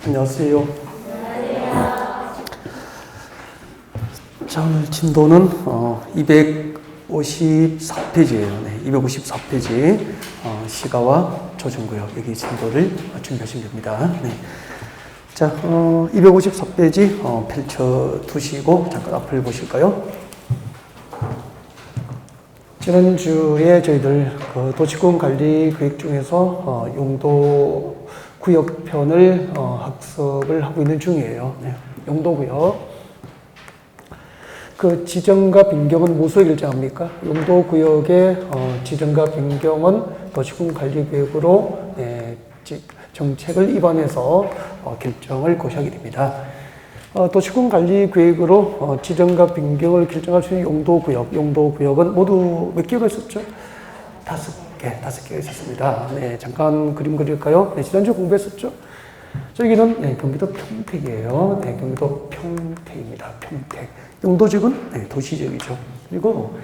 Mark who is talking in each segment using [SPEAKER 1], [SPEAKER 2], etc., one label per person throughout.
[SPEAKER 1] 안녕하세요. 자, 오늘 진도는 254페이지예요. 네, 254페이지 시가와 조정구역 여기 진도를 준비하시면 됩니다. 네. 자, 254페이지 펼쳐 두시고 잠깐 앞을 보실까요? 지난주에 저희들 도시군 관리 계획 중에서 용도 구역편을 학습을 하고 있는 중이에요. 네, 용도구역. 그 지정과 변경은 무엇으로 결정합니까? 용도구역의 지정과 변경은 도시군 관리 계획으로 정책을 입안해서 결정을 고시하게 됩니다. 도시군 관리 계획으로 지정과 변경을 결정할 수 있는 용도구역은 모두 몇 개가 있었죠? 다섯 개가 있었습니다. 네, 잠깐 그림 그릴까요? 네, 지난주 공부했었죠? 저기는 경기도 평택이에요. 네, 경기도 평택입니다. 평택. 용도지역은 도시지역이죠. 그리고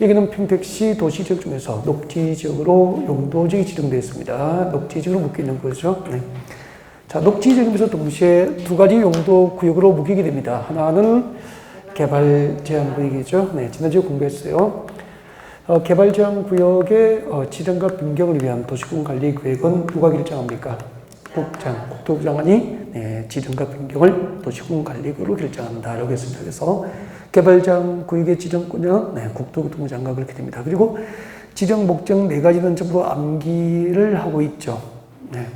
[SPEAKER 1] 여기는 평택시 도시지역 중에서 녹지지역으로 용도지역이 지정되어 있습니다. 녹지지역으로 묶여 있는 거죠. 네. 자, 녹지지역에서 동시에 두 가지 용도구역으로 묶이게 됩니다. 하나는 개발제한구역이죠. 네, 지난주에 공부했어요. 개발제한구역의 지정과 변경을 위한 도시군 관리 계획은 누가 결정합니까? 국토부장관이 지정과 변경을 도시군 관리구역으로 결정한다라고 했습니다. 그래서 개발제한구역의 지정권은 국토교통부 장관 그렇게 됩니다. 그리고 지정 목적 네 가지는 전부 암기를 하고 있죠. 네.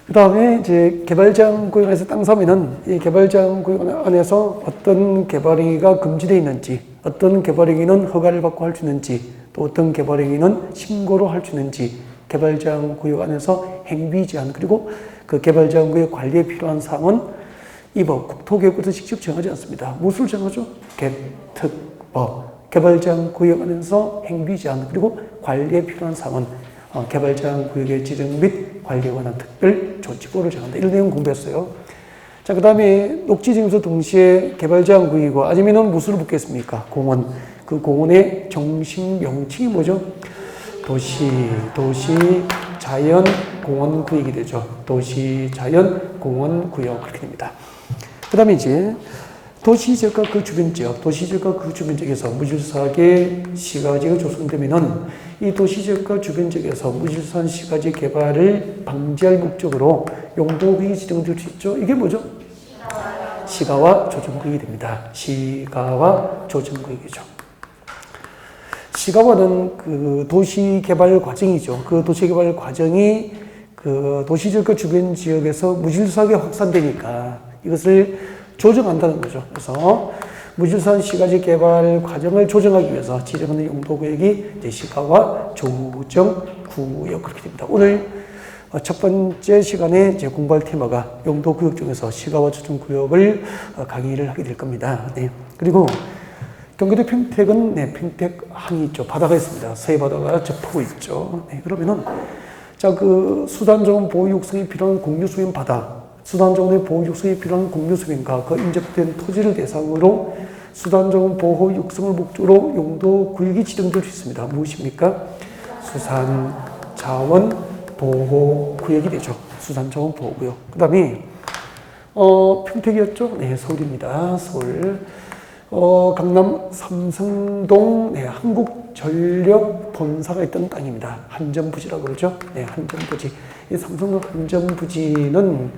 [SPEAKER 1] 그 다음에 이제 개발제한구역 안에서 땅 사면은 이 개발제한구역 안에서 어떤 개발행위가 금지되어 있는지, 어떤 개발행위는 허가를 받고 할 수 있는지, 또 어떤 개발행위는 신고로 할 수 있는지, 개발제한구역 안에서 행비 제한, 그리고 그 개발제한구역 관리에 필요한 사항은 이 법, 국토교육부에서 직접 정하지 않습니다. 무엇을 정하죠? 개특법. 개발제한구역 안에서 행비 제한, 그리고 관리에 필요한 사항은 개발제한구역의 지정 및 관리에 관한 특별 조치법을 정한다. 이런 내용 공부했어요. 자, 그 다음에 녹지지역에서 동시에 개발제한구역이고 아니면은 무엇으로 붙겠습니까? 공원. 그 공원의 정식 명칭이 뭐죠? 도시자연공원구역이 되죠. 도시자연공원구역 그렇게 됩니다. 그 다음에 이제 도시지역과 그 주변지역에서 무질서하게 시가지가 조성되면은 이 도시지역과 주변지역에서 무질서한 시가지 개발을 방지할 목적으로 용도구역이 지정될 수 있죠. 이게 뭐죠? 시가와 조정구역이 됩니다. 시가와 조정구역이죠. 시가와는 그 도시개발 과정이죠. 그 도시개발 과정이 그 도시지역과 주변 지역에서 무질서하게 확산되니까 이것을 조정한다는 거죠. 그래서 무질서한 시가지 개발 과정을 조정하기 위해서 지정하는 용도구역이 이제 시가와 조정구역 그렇게 됩니다. 오늘 첫 번째 시간에 이제 공부할 테마가 용도구역 중에서 시가와 조정구역을 강의를 하게 될 겁니다. 네. 그리고 경기도 평택은 평택항이 있죠. 바다가 있습니다. 서해바다가 접하고 있죠. 네, 그러면은 자, 그 수단적인 보호 육성이 필요한 공유수면 바다, 수단적인 보호 육성이 필요한 공유수면과 그 인접된 토지를 대상으로 수단적인 보호 육성을 목적으로 용도구역이 지정될 수 있습니다. 무엇입니까? 수산자원보호구역이 되죠. 수산자원보호구역. 그 다음에 평택이었죠? 네, 서울입니다. 서울. 강남 삼성동 한국전력 본사가 있던 땅입니다. 한전부지라고 그러죠. 네, 한전부지. 이 삼성동 한전부지는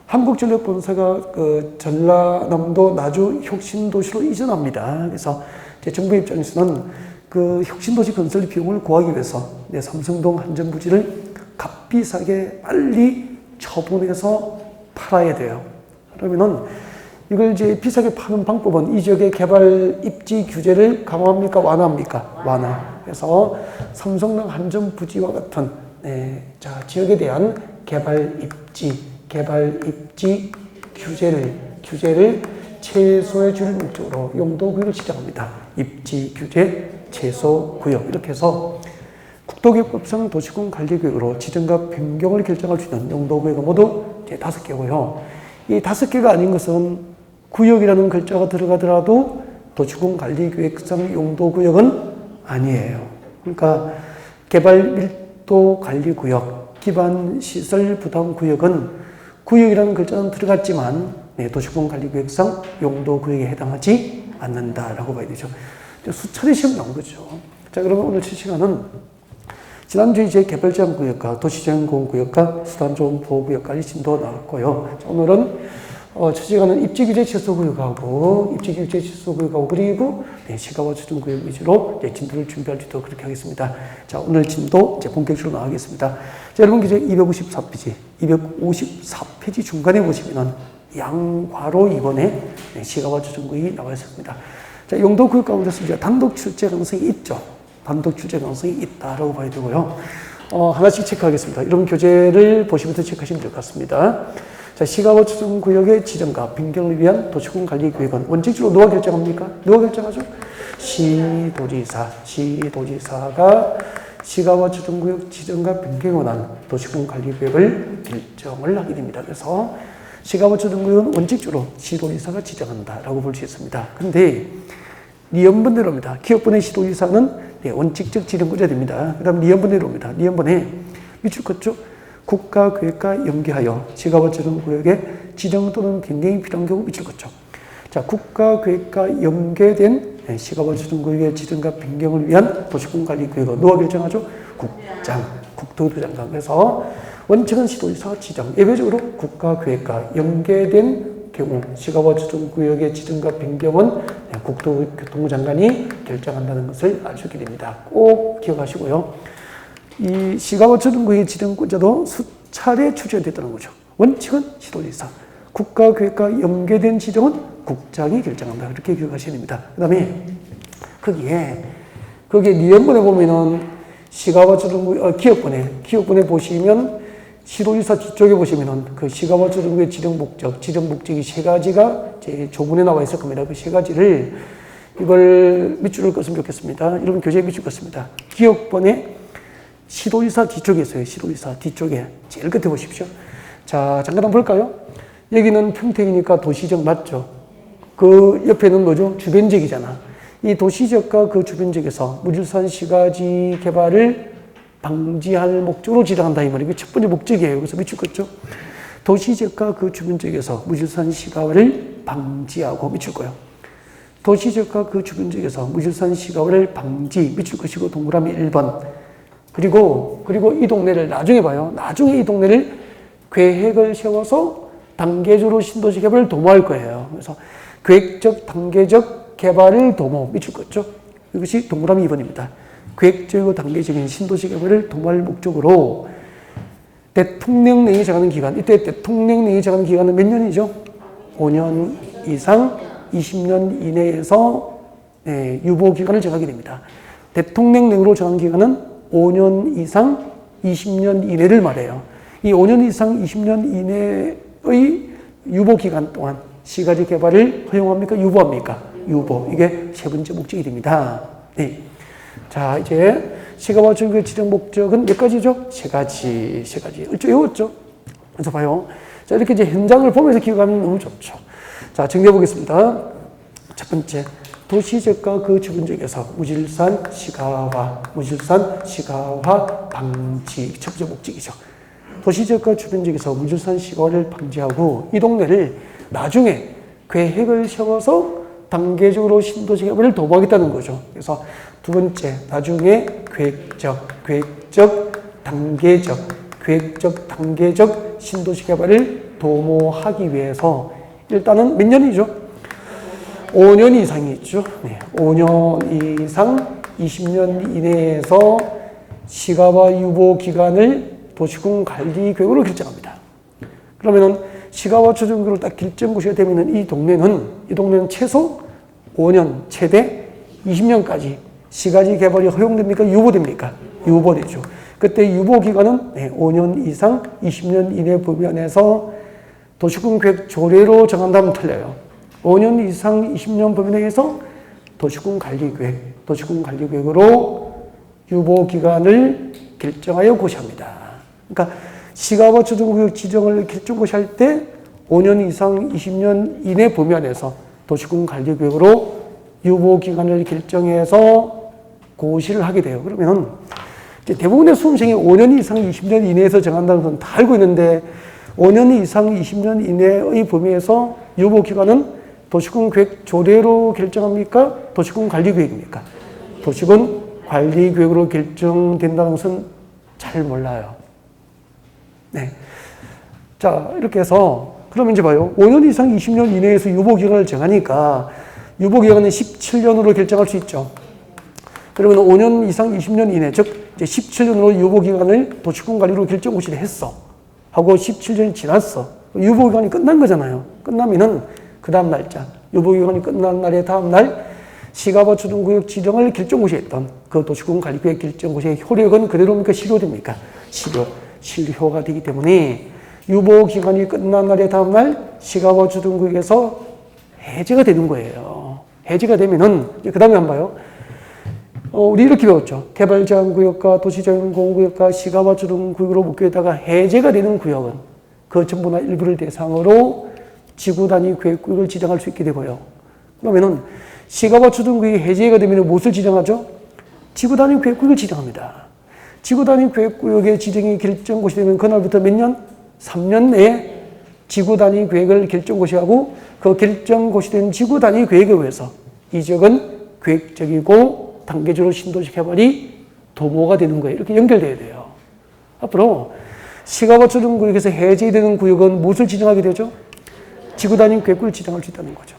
[SPEAKER 1] 한국전력 본사가 그 전라남도 나주 혁신도시로 이전합니다. 그래서 정부 입장에서는 그 혁신도시 건설 비용을 구하기 위해서 삼성동 한전부지를 값비싸게 빨리 처분해서 팔아야 돼요. 그러면은 이걸 이제 비싸게 파는 방법은 이 지역의 개발 입지 규제를 강화합니까? 완화합니까? 완화. 그래서 삼성동 한전부지와 같은 지역에 대한 개발 입지 규제를 최소해 줄 목적으로 용도구역을 지정합니다. 입지 규제 최소 구역 이렇게 해서 국토교육법상 도시군 관리구역으로 지정과 변경을 결정할 수 있는 용도구역은 모두 5개고요. 이 5개가 아닌 것은 구역이라는 글자가 들어가더라도 도시군 관리계획상 용도구역은 아니에요. 그러니까 개발 밀도 관리구역, 기반 시설 부담 구역은 구역이라는 글자는 들어갔지만 도시공원관리구역상 용도 구역에 해당하지 않는다라고 봐야 되죠. 수차례 시험 나온 거죠. 자, 그러면 오늘 실시간은 지난주에 이제 개발제한구역과 도시제한공원구역과 수단조항보호구역까지 진도 나왔고요. 자, 오늘은 첫 시간은 입지규제 취소구역하고 입지규제 취소구역하고 그리고 시가와 조정구역 위주로 진도를 준비할 수 있도록 그렇게 하겠습니다. 자, 오늘 진도 이제 본격적으로 나가겠습니다. 자, 여러분 이제 254페이지, 254페이지 중간에 보시면은 양괄호 2번에 시가와 조정구역이 나와 있습니다. 자, 용도구역 가운데서 이제 단독 출제 가능성이 있죠. 단독 출제 가능성이 있다라고 봐야 되고요. 하나씩 체크하겠습니다. 이런 교재를 보시면서 체크하시면 될 것 같습니다. 자, 시가와 조정구역의 지정과 변경을 위한 도시공원관리계획은 원칙적으로 누가 결정합니까? 누가 결정하죠? 시도지사가 시가와 조정구역 지정과 변경에 관한 도시공원관리계획을 결정을 하게 됩니다. 그래서 시가와 조정구역은 원칙적으로 시도지사가 지정한다라고 볼 수 있습니다. 그런데 니은번대로입니다. 기업번의 시도지사는 원칙적 지정구제가 됩니다. 그 다음 니은번대로입니다. 니은번에 밑줄 긋죠? 국가계획과 연계하여 시가와 조정구역의 지정 또는 변경이 필요한 경우 밑줄 긋죠. 자, 국가계획과 연계된 시가와 조정구역의 지정과 변경을 위한 도시공원관리구역은 누가 결정하죠? 국장, 국토부 장관. 그래서 원칙은 시도지사가 지정. 예외적으로 국가계획과 연계된 경우 시가와 조정구역의 지정과 변경은 국토교통부 장관이 결정한다는 것을 알 수 있게 됩니다. 꼭 기억하시고요. 이 시가와 조정구역의 지정권자도 수차례 추진됐다는 거죠. 원칙은 시도지사, 국가계획과 연계된 지정은 국장이 결정한다. 그렇게 기억하셔야 됩니다. 그 다음에 거기에 니은번에 보면은 시가와 조정구역, 기업번에 보시면 시도지사 뒤쪽에 보시면은 그 시가와 조정구역의 지정 목적이 세 가지가 제 조문에 나와 있을 겁니다. 그 세 가지를 이걸 밑줄을 껐으면 좋겠습니다. 여러분 교재에 밑줄 껐습니다. 기업번에 시도지사 뒤쪽에 있어요. 시도지사 뒤쪽에 제일 끝에 보십시오. 자, 잠깐 한번 볼까요? 여기는 평택이니까 도시적 맞죠? 그 옆에는 뭐죠? 주변지역이잖아. 이 도시지역과 그 주변지역에서 무질서한 시가지 개발을 방지할 목적으로 지정한다 이 말이에요. 첫 번째 목적이에요. 그래서 밑줄 긋죠? 도시지역과 그 주변지역에서 무질서한 시가를 방지하고 밑줄 거요. 도시지역과 그 주변지역에서 무질서한 시가를 방지 밑줄 것이고 동그라미 1번. 그리고 이 동네를 나중에 봐요. 나중에 이 동네를 계획을 세워서 단계적으로 신도시 개발을 도모할 거예요. 그래서 계획적, 단계적 개발을 도모, 밑줄 긋죠? 이것이 동그라미 2번입니다. 계획적이고 단계적인 신도시 개발을 도모할 목적으로 대통령령이 정하는 기간, 이때 대통령령이 정하는 기간은 몇 년이죠? 5년 이상 20년 이내에서 유보 기간을 정하게 됩니다. 대통령령으로 정한 기간은 5년 이상 20년 이내를 말해요. 이 5년 이상 20년 이내의 유보 기간 동안 시가지 개발을 허용합니까? 유보합니까? 유보. 이게 세 번째 목적이 됩니다. 네. 자, 이제 시가와 조정구역 지정 목적은 몇 가지죠? 세 가지. 일찍 외웠죠? 그래서 봐요. 자, 이렇게 이제 현장을 보면서 기억하면 너무 좋죠. 자, 정리해 보겠습니다. 첫 번째. 도시지역과 그 주변지역에서 무질서한 시가화 방지. 첫 번째 목적이죠. 도시지역과 주변지역에서 무질서한 시가화를 방지하고 이 동네를 나중에 계획을 세워서 단계적으로 신도시 개발을 도모하겠다는 거죠. 그래서 두 번째, 나중에 계획적, 단계적 신도시 개발을 도모하기 위해서 일단은 몇 년이죠? 5년 이상이 있죠. 네, 5년 이상 20년 이내에서 시가와 유보 기간을 도시공원관리계획으로 결정합니다. 그러면은 시가와 조정구역을 딱 결정구시가 되면은 이 동네는 최소 5년, 최대 20년까지 시가지 개발이 허용됩니까? 유보됩니까? 유보되죠. 그때 유보 기간은 5년 이상 20년 이내 범위 안에서 도시공원계획 조례로 정한다면 틀려요. 5년 이상 20년 범위 내에서 도시공원관리계획으로 유보 기간을 결정하여 고시합니다. 그러니까 시가와 조정구역 지정을 결정고시할 때 5년 이상 20년 이내 범위 안에서 도시공원관리계획으로 유보 기간을 결정해서 고시를 하게 돼요. 그러면 이제 대부분의 수험생이 5년 이상 20년 이내에서 정한다는 건 다 알고 있는데 5년 이상 20년 이내의 범위에서 유보기간은 도시군 계획 조례로 결정합니까? 도시군 관리계획입니까? 도시군 관리계획으로 결정된다는 것은 잘 몰라요. 네. 자, 이렇게 해서 그러면 이제 봐요. 5년 이상 20년 이내에서 유보기간을 정하니까 유보기간은 17년으로 결정할 수 있죠. 그러면 5년 이상 20년 이내, 즉 이제 17년으로 유보기간을 도시군 관리로 결정고시를 했어. 하고 17년이 지났어. 유보기간이 끝난 거잖아요. 끝나면은 그 다음 날짜, 유보기간이 끝난 날의 다음 날 시가바 초등구역 지정을 결정고시에 했던 그 도시군 관리구역 결정고시의 효력은 그대로입니까? 실효됩니까? 실효가 되기 때문에 유보기간이 끝난 날의 다음 날 시가바 초등구역에서 해제가 되는 거예요. 해제가 되면은 그 다음에 한번 봐요. 우리 이렇게 배웠죠. 개발제한구역과 도시자연공원구역과 시가바 초등구역으로 묶여있다가 해제가 되는 구역은 그 전부나 일부를 대상으로 지구단위 계획구역을 지정할 수 있게 되고요. 그러면은 시가바 초등구역이 해제가 되면 무엇을 지정하죠? 지구단위 계획구역을 지정합니다. 지구단위 계획구역의 지정이 결정고시 되면 그날부터 몇 년? 3년 내에 지구단위 계획을 결정고시하고 그 결정고시된 지구단위 계획에 의해서 이 지역은 계획적이고 단계적으로 신도시 개발이 도모가 되는 거예요. 이렇게 연결돼야 돼요. 앞으로 시가바 초등구역에서 해제되는 구역은 무엇을 지정하게 되죠? 지구단위 계획구역을 지정할 수 있다는 거죠.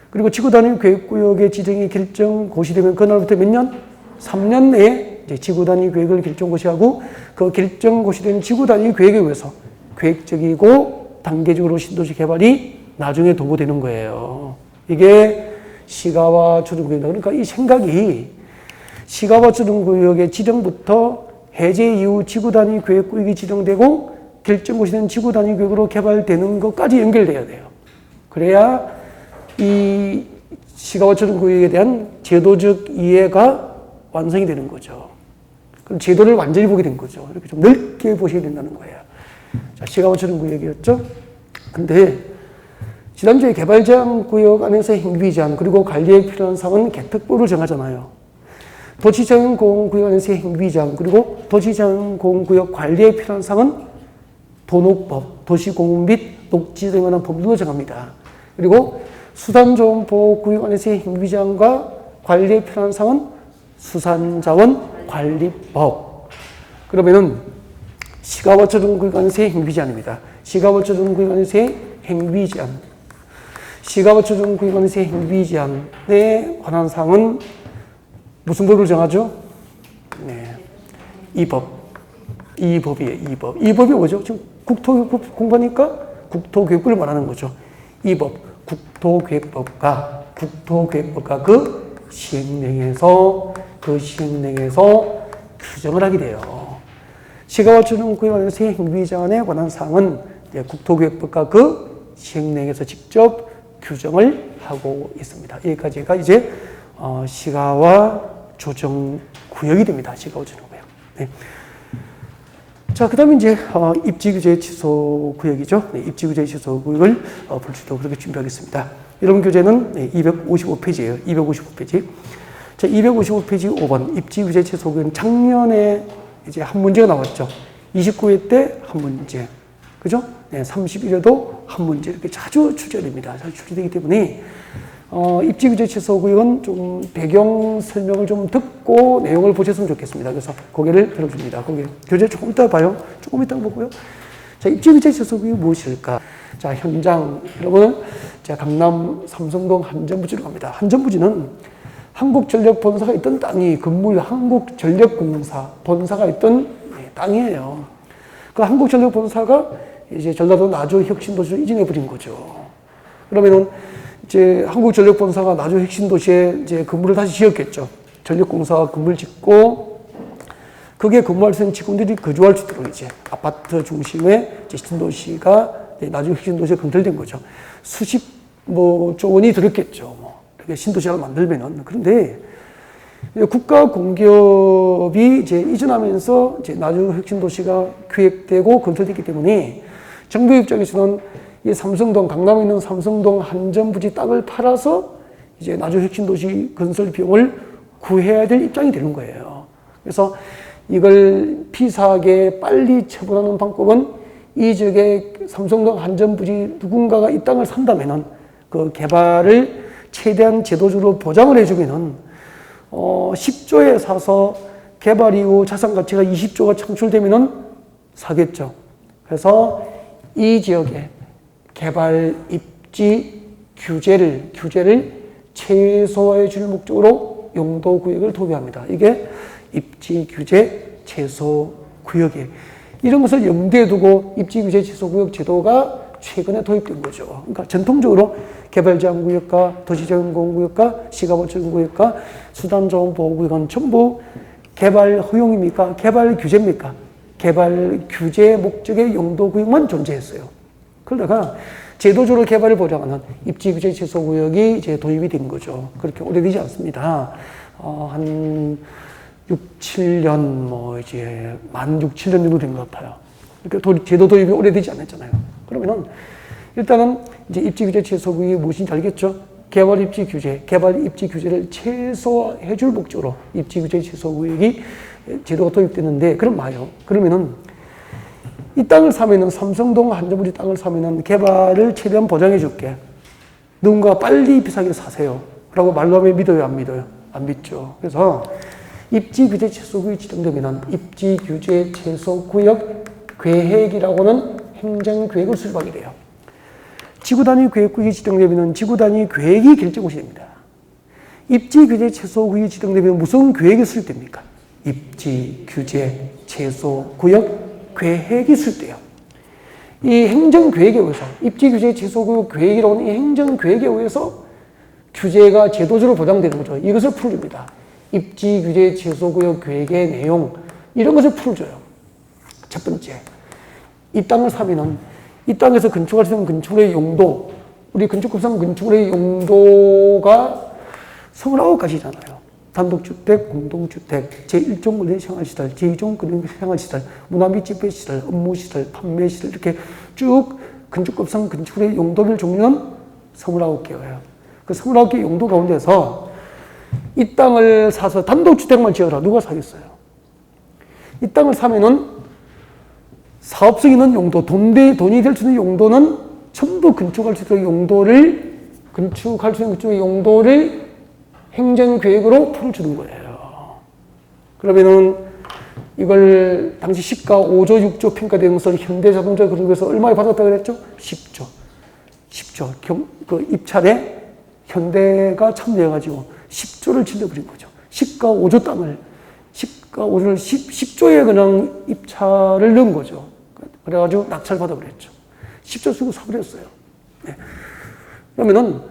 [SPEAKER 1] 그리고 지구단위 계획구역의 지정이 결정고시되면 그날부터 몇 년? 3년 내에 이제 지구단위 계획을 결정고시하고 그 결정고시된 지구단위 계획에 의해서 계획적이고 단계적으로 신도시 개발이 나중에 도모되는 거예요. 이게 시가바 초등구역이다. 그러니까 이 생각이 시가바 초등구역의 지정부터 해제 이후 지구단위 계획구역이 지정되고 결정고시된 지구단위 계획으로 개발되는 것까지 연결돼야 돼요. 그래야 이 시가바 초등구역에 대한 제도적 이해가 완성이 되는 거죠. 그럼 제도를 완전히 보게 된 거죠. 이렇게 좀 넓게 보셔야 된다는 거예요. 자, 시가바 초등구역이었죠. 근데 지난주에 개발제한구역 안에서 행위제한 그리고 관리에 필요한 사항은 개특보를 정하잖아요. 도시자연공원구역 안에서 행위제한 그리고 도시자연공원구역 관리에 필요한 사항은 도녹법, 도시공원 및 녹지 등에 관한 법률로 정합니다. 그리고 수산자원보호구역 안에서의 행위제한과 관리에 필요한 사항은 수산자원관리법. 그러면은 시가바 초등구역 안에서의 행위제한입니다. 시가바 초등구역 안에서의 행위제한. 시가바 초등구역 안에서의 행위제한에 관한 사항은 무슨 법을 정하죠? 네. 이 법이에요, 이 법. 이 법이 뭐죠? 지금 국토교육 공부하니까 국토교육부를 말하는 거죠. 이 법, 국토계획법과 그 시행령에서 규정을 하게 돼요. 시가바 초등구역 안에서의 행위제한에 관한 사항은 국토계획법과 그 시행령에서 직접 규정을 하고 있습니다. 여기까지가 이제 시가와 조정구역이 됩니다. 시가와 조정구역. 네. 자, 그 다음에 이제 입지규제 취소구역이죠. 네, 입지규제 취소구역을 볼 수 있도록 그렇게 준비하겠습니다. 이런 교재는 255페이지예요. 255페이지. 자, 255페이지 5번 입지규제 취소구역은 작년에 이제 한 문제가 나왔죠. 29회 때 한 문제. 그죠? 네, 31회도 한 문제. 이렇게 자주 출제됩니다. 자주 출제되기 때문에 입지규제 취소구역은 좀 배경 설명을 좀 듣고 내용을 보셨으면 좋겠습니다. 그래서 고개를 들어줍니다. 교재 조금 이따 봐요. 조금 이따 보고요. 자, 입지규제 취소구역이 무엇일까? 자, 현장, 여러분, 제가 강남 삼성동 한전부지로 갑니다. 한전부지는 한국전력본사가 있던 땅이 건물 한국전력공사 본사가 있던 땅이에요. 그 한국전력본사가 이제 전라도 나주 혁신도시로 이전해버린 거죠. 그러면은 이제 한국전력본사가 나주 혁신도시에 이제 건물을 다시 지었겠죠. 전력공사가 건물 짓고 거기에 근무할 수 있는 직원들이 거주할 수 있도록 이제 아파트 중심의 이제 신도시가 나주 혁신도시에 건설된 거죠. 수십조 원이 들었겠죠. 이렇게 신도시를 만들면은. 그런데 국가 공기업이 이제 이전하면서 이제 나주 혁신도시가 기획되고 건설됐기 때문에 정부 입장에서는 이 삼성동, 강남에 있는 삼성동 한전부지 땅을 팔아서 이제 나주 혁신도시 건설 비용을 구해야 될 입장이 되는 거예요. 그래서 이걸 피사하게 빨리 처분하는 방법은 이 지역에 삼성동 한전부지 누군가가 이 땅을 산다면은 그 개발을 최대한 제도적으로 보장을 해주면은 10조에 사서 개발 이후 자산 가치가 20조가 창출되면은 사겠죠. 그래서 이 지역에 개발 입지 규제를 최소화해 줄 목적으로 용도 구역을 도입합니다. 이게 입지 규제 최소 구역이에요. 이런 것을 염두에 두고 입지 규제 최소 구역 제도가 최근에 도입된 거죠. 그러니까 전통적으로 개발제한구역과 도시재생공구역과 시가보전구역과 수단자원보호구역은 전부 개발 허용입니까? 개발 규제입니까? 개발 규제 목적의 용도구역만 존재했어요. 그러다가 제도적으로 개발을 보장하는 입지규제 최소구역이 이제 도입이 된 거죠. 그렇게 오래되지 않습니다. 한 6, 7년, 이제 만 6, 7년 정도 된 것 같아요. 그러니까 제도 도입이 오래되지 않았잖아요. 그러면은 일단은 이제 입지규제 최소구역이 무엇인지 알겠죠? 개발 입지 규제를 최소화해 줄 목적으로 입지규제 최소구역이 제도가 도입됐는데, 그럼 뭐예요? 그러면은 이 땅을 사면은 삼성동 한전부지 땅을 사면은 개발을 최대한 보장해 줄게. 누군가 빨리 비싸게 사세요. 라고 말로 하면 믿어요, 안 믿어요? 안 믿죠. 그래서 입지규제 최소구역이 지정되면은 입지규제 최소구역 계획이라고는 행정계획을 수립하게 돼요. 지구단위 계획구역이 지정되면 지구단위 계획이 결정것이 됩니다. 입지규제 최소구역이 지정되면 무슨 계획이 수립됩니까? 입지규제 최소구역 계획이 수립돼요. 이 행정계획에 의해서 입지규제 최소구역 계획이라고 하는 이 행정계획에 의해서 규제가 제도적으로 보장되는 거죠. 이것을 풀어줍니다. 입지규제 최소구역 계획의 내용, 이런 것을 풀어줘요. 첫 번째, 이 땅을 사면은 이 땅에서 건축할 수 있는 건축물의 용도, 우리 건축법상 건축물의 용도가 29가지잖아요. 단독주택, 공동주택, 제1종 근대 생활시설, 제2종 근대 생활시설, 문화 및 집회시설, 업무시설, 판매시설, 이렇게 쭉 건축법상 건축물의 용도별 종류는 29개예요. 그 29개 용도 가운데서 이 땅을 사서 단독주택만 지어라. 누가 사겠어요? 이 땅을 사면은 사업성 있는 용도, 돈이 될 수 있는 용도는 전부 건축할 수 있는 용도를 행정계획으로 풀어주는 거예요. 그러면은 이걸 당시 시가 5조, 6조 평가된 것을 현대자동차 그룹에서 얼마에 받았다고 그랬죠? 10조. 그 입찰에 현대가 참여해가지고 10조를 질러버린 거죠. 시가 5조 땅을, 시가 5조를 10조에 그냥 입찰을 넣은 거죠. 그래가지고 낙찰 받아버렸죠. 10조 쓰고 사버렸어요. 네. 그러면은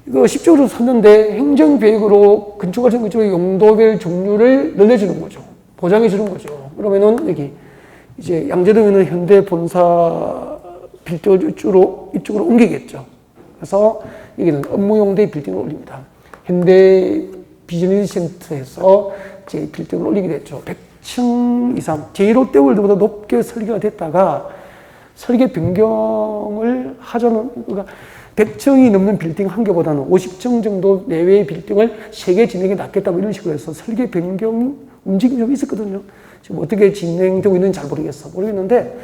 [SPEAKER 1] 이거 10조로 샀는데 행정계획으로 건축할 수 있는 건축의 용도별 종류를 늘려주는 거죠. 보장해 주는 거죠. 그러면은 여기 이제 양재동에는 현대 본사 빌딩을 이쪽으로 옮기겠죠. 그래서 여기는 업무용대 빌딩을 올립니다. 현대 비즈니스 센터에서 이제 빌딩을 올리게 됐죠. 100층 이상, 제1롯데월드보다 높게 설계가 됐다가 설계 변경을 하자는, 그러니까 100층이 넘는 빌딩 한 개보다는 50층 정도 내외의 빌딩을 세개 진행해 놨겠다, 이런 식으로 해서 설계 변경 움직임이 좀 있었거든요. 지금 어떻게 진행되고 있는지 잘 모르겠는데,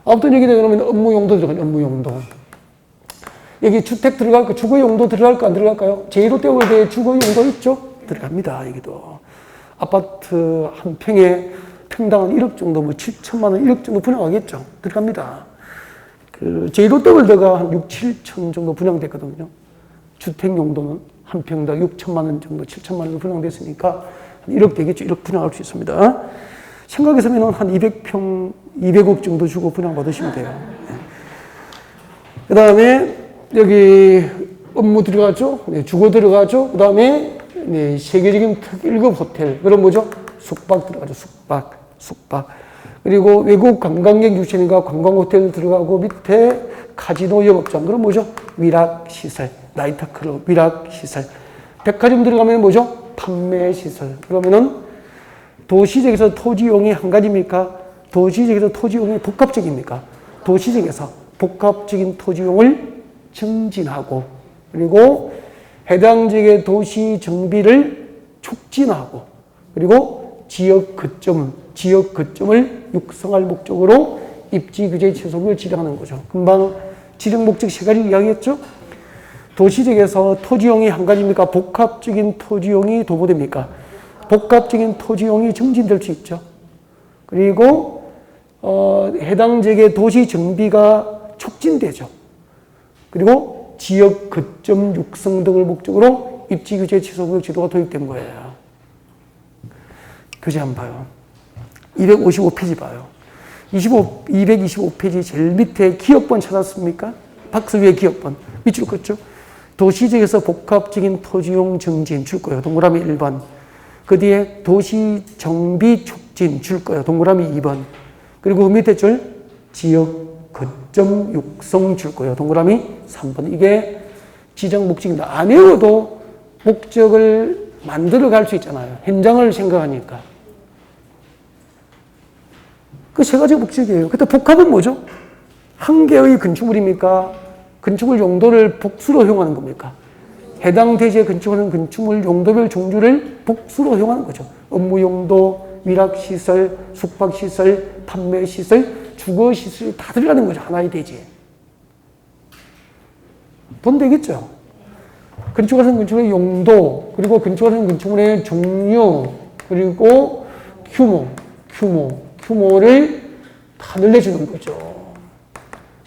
[SPEAKER 1] 아무튼 여기다 그러면 업무용도 들어가요, 업무용도. 여기 주택 들어갈까, 주거용도 들어갈까, 안 들어갈까요? 제1롯데월드에 주거용도 있죠? 들어갑니다, 여기도. 아파트 한 평에 평당 한 1억 정도, 7천만 원, 1억 정도 분양하겠죠? 들어갑니다. 제1롯데월드가 한 6, 7천 정도 분양됐거든요. 주택 용도는 한 평당 6천만 원 정도, 7천만 원 분양됐으니까 한 1억 되겠죠. 1억 분양할 수 있습니다. 생각해서면 한 200평, 200억 정도 주고 분양받으시면 돼요. 네. 그 다음에 여기 업무 들어가죠. 네, 주거 들어가죠. 그 다음에 네, 세계적인 특 1급 호텔. 그럼 뭐죠? 숙박 들어가죠. 숙박. 그리고 외국 관광객 유치원과 관광호텔 들어가고 밑에 카지노 영업장. 그럼 뭐죠? 위락시설, 나이트클럽, 위락시설. 백화점 들어가면 뭐죠? 판매시설. 그러면은 도시적에서 토지용이 한 가지입니까? 도시적에서 토지용이 복합적입니까? 도시적에서 복합적인 토지용을 증진하고, 그리고 해당 지역의 도시 정비를 촉진하고, 그리고 지역 거점을 육성할 목적으로 입지 규제 최소구역을 지정하는 거죠. 금방 지정 목적 세 가지 이야기했죠. 도시지역에서 토지용이 한 가지입니까? 복합적인 토지용이 도보됩니까? 복합적인 토지용이 증진될 수 있죠. 그리고 해당 지역의 도시 정비가 촉진되죠. 그리고 지역 거점 육성 등을 목적으로 입지 규제 취소구역 제도가 도입된 거예요. 교재 한번 봐요. 255페이지 봐요. 225페이지 제일 밑에 기업번 찾았습니까? 박스 위에 기업번. 밑으로 껐죠? 도시지역에서 복합적인 토지용 증진 줄 거예요. 동그라미 1번. 그 뒤에 도시 정비 촉진 줄 거예요. 동그라미 2번. 그리고 그 밑에 줄 지역 거점 육성 줄 거예요. 동그라미 3번. 이게 지정 목적입니다. 안 외워도 목적을 만들어 갈 수 있잖아요. 현장을 생각하니까. 그 세 가지 목적이에요. 그때 복합은 뭐죠? 한 개의 건축물입니까? 건축물 용도를 복수로 이용하는 겁니까? 해당 대지에 건축하는 건축물 용도별 종류를 복수로 이용하는 거죠. 업무 용도, 위락시설, 숙박시설, 판매시설, 주거시설이 다 들어가는 거죠. 하나의 대지에. 돈 되겠죠? 건축하는 건축물의 용도, 그리고 건축하는 건축물의 종류, 그리고 규모를 다 늘려주는 거죠.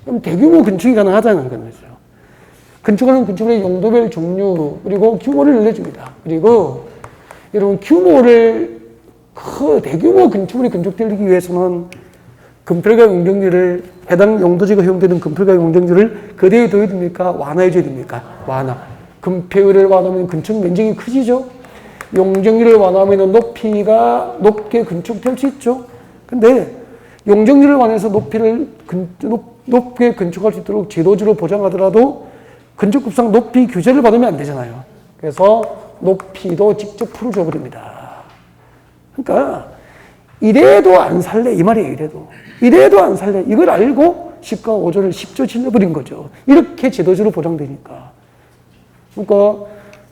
[SPEAKER 1] 그럼 대규모 건축이 가능하다는 거죠. 건축하는 건축물의 용도별 종류, 그리고 규모를 늘려줍니다. 그리고 여러분 규모를 대규모 건축물이 건축되기 위해서는 건폐가 용적률을 해당 용도지가 허용되는 건폐가 용적률을 그대로 둬야 됩니까? 완화해줘야 됩니까? 완화. 건폐율을 완화하면 건축 면적이 커지죠. 용적률을 완화하면 높이가 높게 건축될 수 있죠. 근데 용적률을 완화해서 높게 건축할 수 있도록 제도주로 보장하더라도 건축급상 높이 규제를 받으면 안 되잖아요. 그래서 높이도 직접 풀어줘 버립니다. 그러니까 이래도 안 살래 이 말이에요. 이래도 안 살래 이걸 알고 시가 5조를 10조 질러버린 거죠. 이렇게 제도주로 보장되니까. 그러니까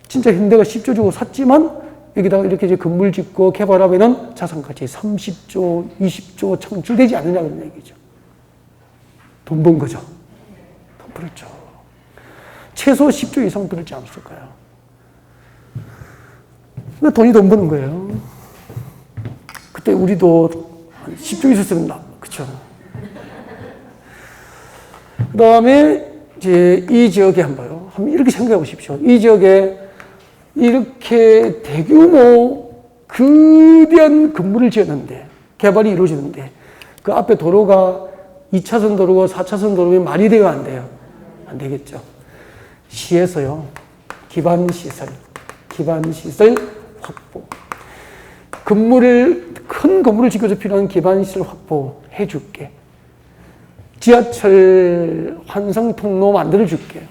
[SPEAKER 1] 진짜 현대가 10조 주고 샀지만 여기다가 이렇게 이제 건물 짓고 개발하면은 자산가치 30조, 20조 창출되지 않느냐 그런 얘기죠. 돈 번 거죠. 돈 벌었죠. 최소 10조 이상 벌지 않았을까요? 근데 돈이 돈 버는 거예요. 그때 우리도 10조 있었으면 그쵸. 그 다음에 이제 이 지역에 한번 이렇게 생각해 보십시오. 이 지역에 이렇게 대규모 거대한 건물을 지었는데, 개발이 이루어지는데, 그 앞에 도로가 2차선 도로고 4차선 도로면 말이 돼요, 안 돼요? 안 되겠죠. 시에서요, 기반시설 확보. 큰 건물을 짓고서 필요한 기반시설 확보해 줄게. 지하철 환승통로 만들어줄게.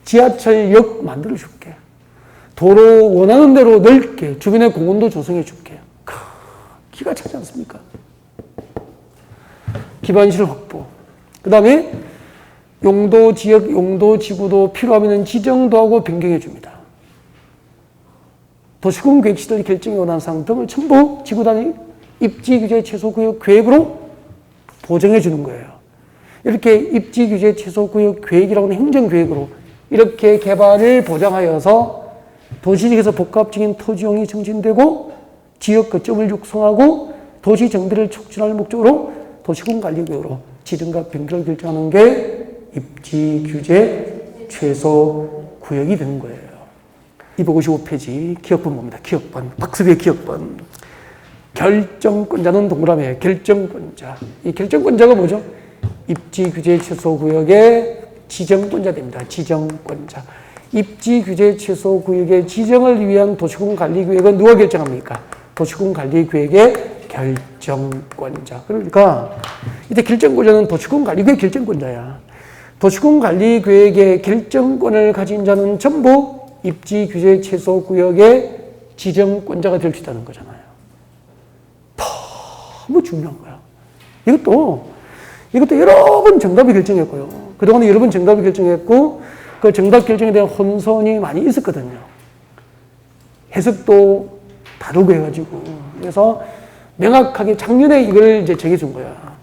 [SPEAKER 1] 지하철역 만들어줄게. 도로 원하는 대로 넓게 주변에 공원도 조성해 줄게. 기가 차지 않습니까? 기반시설 확보. 그 다음에 용도, 지역, 용도, 지구도 필요하면 지정도 하고 변경해 줍니다. 도시군 계획시설 결정에 원하는 사항 등을 전부 지구 단위 입지 규제 최소 구역 계획으로 보정해 주는 거예요. 이렇게 입지 규제 최소 구역 계획이라고 하는 행정 계획으로 이렇게 개발을 보장하여서 도시지역에서 복합적인 토지용이 증진되고 지역 거점을 육성하고 도시 정비를 촉진할 목적으로 도시군 관리구역으로 지정과 변경을 결정하는 게 입지 규제 최소 구역이 되는 거예요. 255페이지 기업번 봅니다. 기업번. 박스비의 기업번. 결정권자는 동그라미에 결정권자. 이 결정권자가 뭐죠? 입지 규제 최소 구역의 지정권자 됩니다. 지정권자. 입지 규제 최소 구역의 지정을 위한 도시군 관리 계획은 누가 결정합니까? 도시군 관리 계획의 결정권자. 그러니까 이때 결정권자는 도시군 관리 계획 결정권자야. 도시군 관리 계획의 결정권을 가진 자는 전부 입지 규제 최소 구역의 지정권자가 될 수 있다는 거잖아요. 너무 중요한 거야. 이것도 여러 번 정답이 결정했고요. 그동안에 여러 번 정답이 결정했고 그 정답 결정에 대한 혼선이 많이 있었거든요. 해석도 다루고 해가지고. 그래서 명확하게 작년에 이걸 이제 정해준 거야.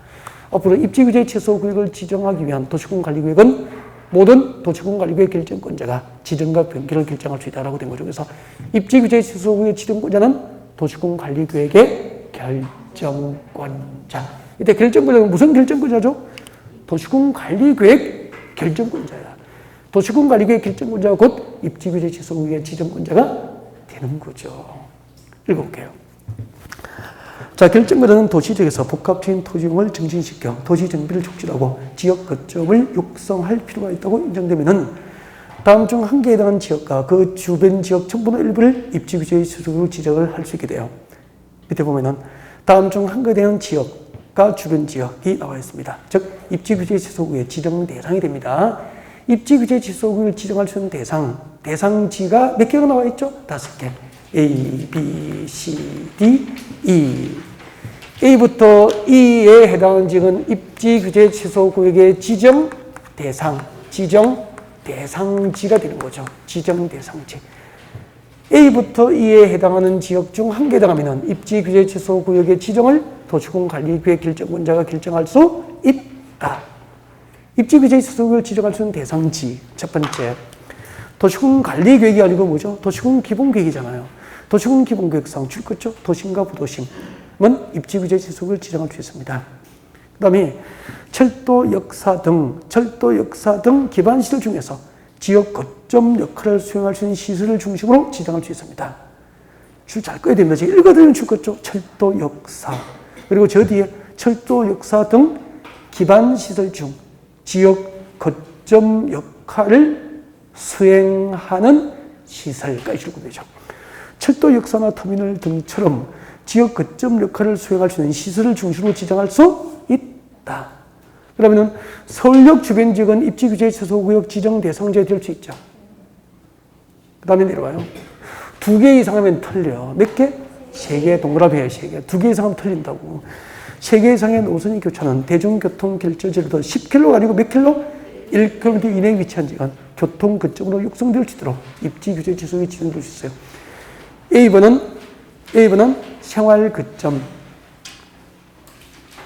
[SPEAKER 1] 앞으로 입지규제 최소 구역을 지정하기 위한 도시군관리구역은 모든 도시군관리구역 결정권자가 지정과 변경을 결정할 수 있다라고 된 거죠. 그래서 입지규제 최소 구역 지정권자는 도시군관리구역의 결정권자. 이때 결정권자는 무슨 결정권자죠? 도시군관리구역 결정권자야. 도시군관리구역 결정권자가 곧 입지규제 최소 구역의 지정권자가 되는 거죠. 읽어볼게요. 자, 결정권자는 도시지역에서 복합적인 토지용을 증진시켜 도시 정비를 촉진하고 지역 거점을 육성할 필요가 있다고 인정되면은 다음 중 한 개에 해당하는 지역과 그 주변 지역 전부의 일부를 입지규제의 수준으로 지정을 할 수 있게 돼요. 밑에 보면은 다음 중 한 개에 해당하는 지역과 주변 지역이 나와 있습니다. 즉 입지규제 지소구의 지정 대상이 됩니다. 입지규제 지소구를 지정할 수 있는 대상지가 몇 개가 나와 있죠? 5개. A, B, C, D, E. A부터 E에 해당하는 지역은 입지규제 취소구역의 지정 대상지가 되는 거죠. 지정 대상지. A부터 E에 해당하는 지역 중 한 개에 해당하면 입지규제 취소구역의 지정을 도시군관리구역 결정권자가 결정할 수 있다. 입지규제 취소구역을 지정할 수 있는 대상지. 첫 번째. 도시군관리계획이 아니고 뭐죠? 도시군기본계획이잖아요. 도시군기본계획상 출구죠. 도심과 부도심은 입지규제 지속을 지정할 수 있습니다. 그 다음에 철도 역사 등 기반시설 중에서 지역 거점 역할을 수행할 수 있는 시설을 중심으로 지정할 수 있습니다. 줄 잘 꺼야 됩니다. 제가 읽어드리는 출구죠. 철도 역사. 그리고 저 뒤에 철도 역사 등 기반시설 중 지역 거점 역할을 수행하는 시설까지 출구되죠. 철도 역사나 터미널 등처럼 지역 거점 역할을 수행할 수 있는 시설을 중심으로 지정할 수 있다. 그러면 서울역 주변 지역은 입지규제 최소구역 지정 대상지에 될 수 있죠. 그 다음에 내려와요. 2개 이상 하면 틀려. 몇 개? 3개 동그라미 해요. 3개. 2개 이상 하면 틀린다고. 3개 이상의 노선이 교차는 대중교통 결절지로부터 10km가 아니고 몇 킬로? 1km 이내에 위치한 지역은 교통 거점으로 육성될 수 있도록 입지규제 지속이 지정될 수 있어요. A번은 생활 거점.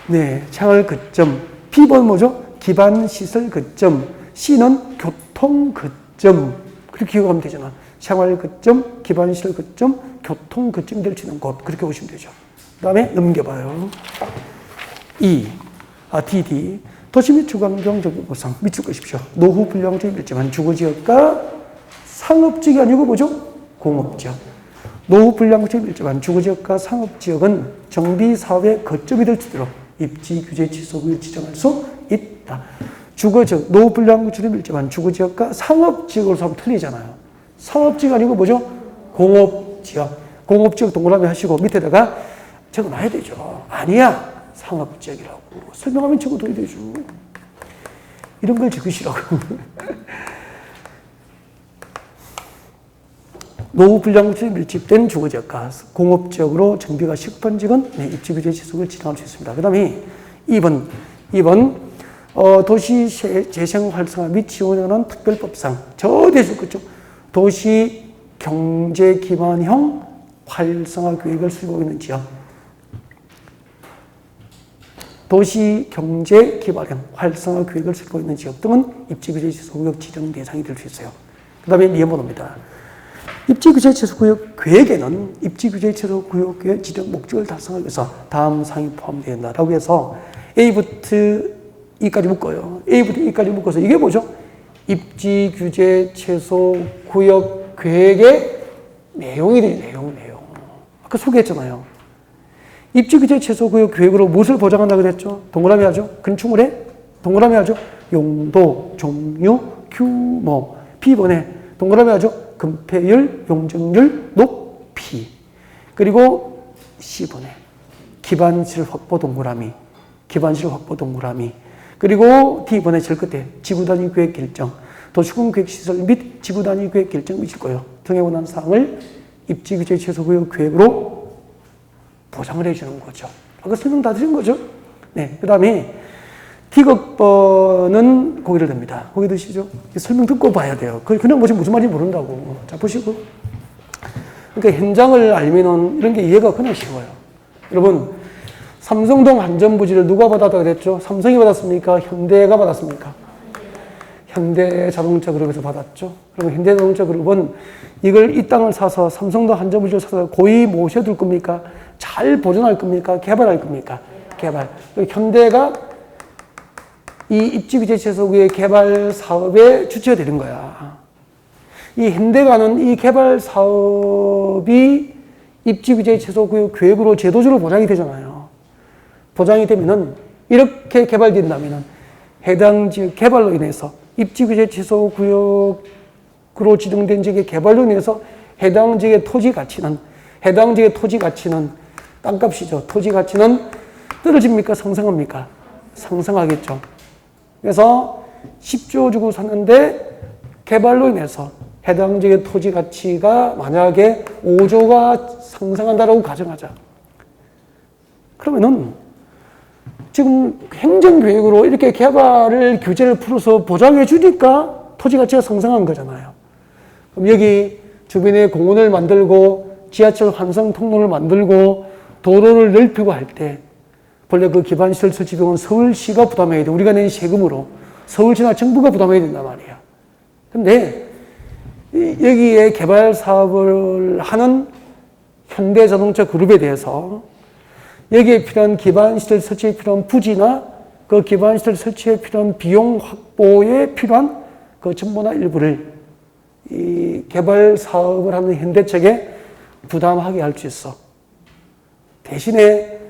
[SPEAKER 1] 네, 생활 거점. B번은 뭐죠? 기반 시설 거점. C는 교통 거점. 그렇게 기억하면 되잖아. 생활 거점, 기반 시설 거점, 교통 거점이 될 수 있는 곳. 그렇게 보시면 되죠. 그 다음에 넘겨봐요. DD. 도시 및 주거환경 정비 보상. 밑줄 것이십시오. 노후 불량지역이 있지만 주거지역과 상업지역이 아니고 뭐죠? 공업지역. 노후 불량지역이 있지만 주거지역과 상업지역은 정비사업의 거점이 될 수 있도록 입지규제 지속을 지정할 수 있다. 주거지역, 노후 불량지역이 있지만 주거지역과 상업지역으로서 하면 틀리잖아요. 상업지역 아니고 뭐죠? 공업지역. 공업지역 동그라미 하시고 밑에다가 적어놔야 되죠. 아니야. 상업지역이라고. 설명하면 적어둬야 되죠. 이런 걸 적으시라고. 노후 불량물질이 밀집된 주거지역과 공업지역으로 정비가 시급한 지역은 입지규제 지속을 지정할 수 있습니다. 그 다음에 2번. 도시 재생 활성화 및 지원에 관한 특별법상 저 대수 그죠? 도시 경제 기반형 활성화 계획을 수립하고 있는 지역. 도시 경제 기반형 활성화 계획을 수립하고 있는 지역 등은 입지규제 지속구역 지정 대상이 될 수 있어요. 그 다음에 니은번호입니다. 입지규제 최소구역 계획에는 입지규제 최소구역의 지정 목적을 달성하기 위해서 다음 사항이 포함되어 있다라고 해서 A부터 E까지 묶어요. A부터 E까지 묶어서 이게 뭐죠? 입지규제 최소구역 계획의 내용이 돼요. 내용. 아까 소개했잖아요. 입지규제 최소구역 계획으로 무엇을 보장한다고 그랬죠? 동그라미 하죠? 근충을 해? 동그라미 하죠? 용도, 종류, 규모. B번에 동그라미 하죠? 건폐율, 용적률, 높이. 그리고 C번에 기반시설 확보 동그라미. 그리고 D번에 제일 끝에 지구단위 계획 결정. 도시군 계획시설 및 지구단위 계획 결정이 있을 거예요. 등에 관한 사항을 입지규제 최소구역 계획으로 보장을 해주는 거죠. 아까 설명 다 드린 거죠? 네. 그 다음에 D급번은 고개를 듭니다. 고개 드시죠? 설명 듣고 봐야 돼요. 그냥 보시면 무슨 말인지 모른다고. 자, 보시고. 그러니까 현장을 알면은 이런 게 이해가 그냥 쉬워요. 여러분, 삼성동 한전부지를 누가 받았다 그랬죠? 삼성이 받았습니까? 현대가 받았습니까? 현대자동차그룹에서 받았죠. 그러면 현대자동차그룹은 이걸 이 땅을 사서 삼성동 한전부지를 사서 고이 모셔둘 겁니까? 잘 보존할 겁니까? 개발할 겁니까? 개발. 현대가 이 입지규제체소구의 개발 사업에 주체가 되는 거야. 이 현대가는 이 개발 사업이 입지규제체소구역 계획으로 제도적으로 보장이 되잖아요. 보장이 되면은 이렇게 개발된다면은 해당 지역 개발로 인해서 입지규제체소구역으로 지정된 지역의 개발로 인해서 해당 지역의 토지 가치는 땅값이죠. 토지 가치는 떨어집니까? 상승합니까? 상승하겠죠. 그래서 10조 주고 샀는데 개발로 인해서 해당 지역의 토지 가치가 만약에 5조가 상승한다라고 가정하자. 그러면은 지금 행정계획으로 이렇게 개발을 규제를 풀어서 보장해 주니까 토지 가치가 상승한 거잖아요. 그럼 여기 주변에 공원을 만들고 지하철 환승 통로를 만들고 도로를 넓히고 할 때 본래 그 기반시설 설치 비용은 서울시가 부담해야 돼. 우리가 낸 세금으로 서울시나 정부가 부담해야 된단 말이야. 근데 여기에 개발 사업을 하는 현대자동차 그룹에 대해서 여기에 필요한 기반시설 설치에 필요한 부지나 그 기반시설 설치에 필요한 비용 확보에 필요한 그 정보나 일부를 이 개발 사업을 하는 현대 측에 부담하게 할 수 있어. 대신에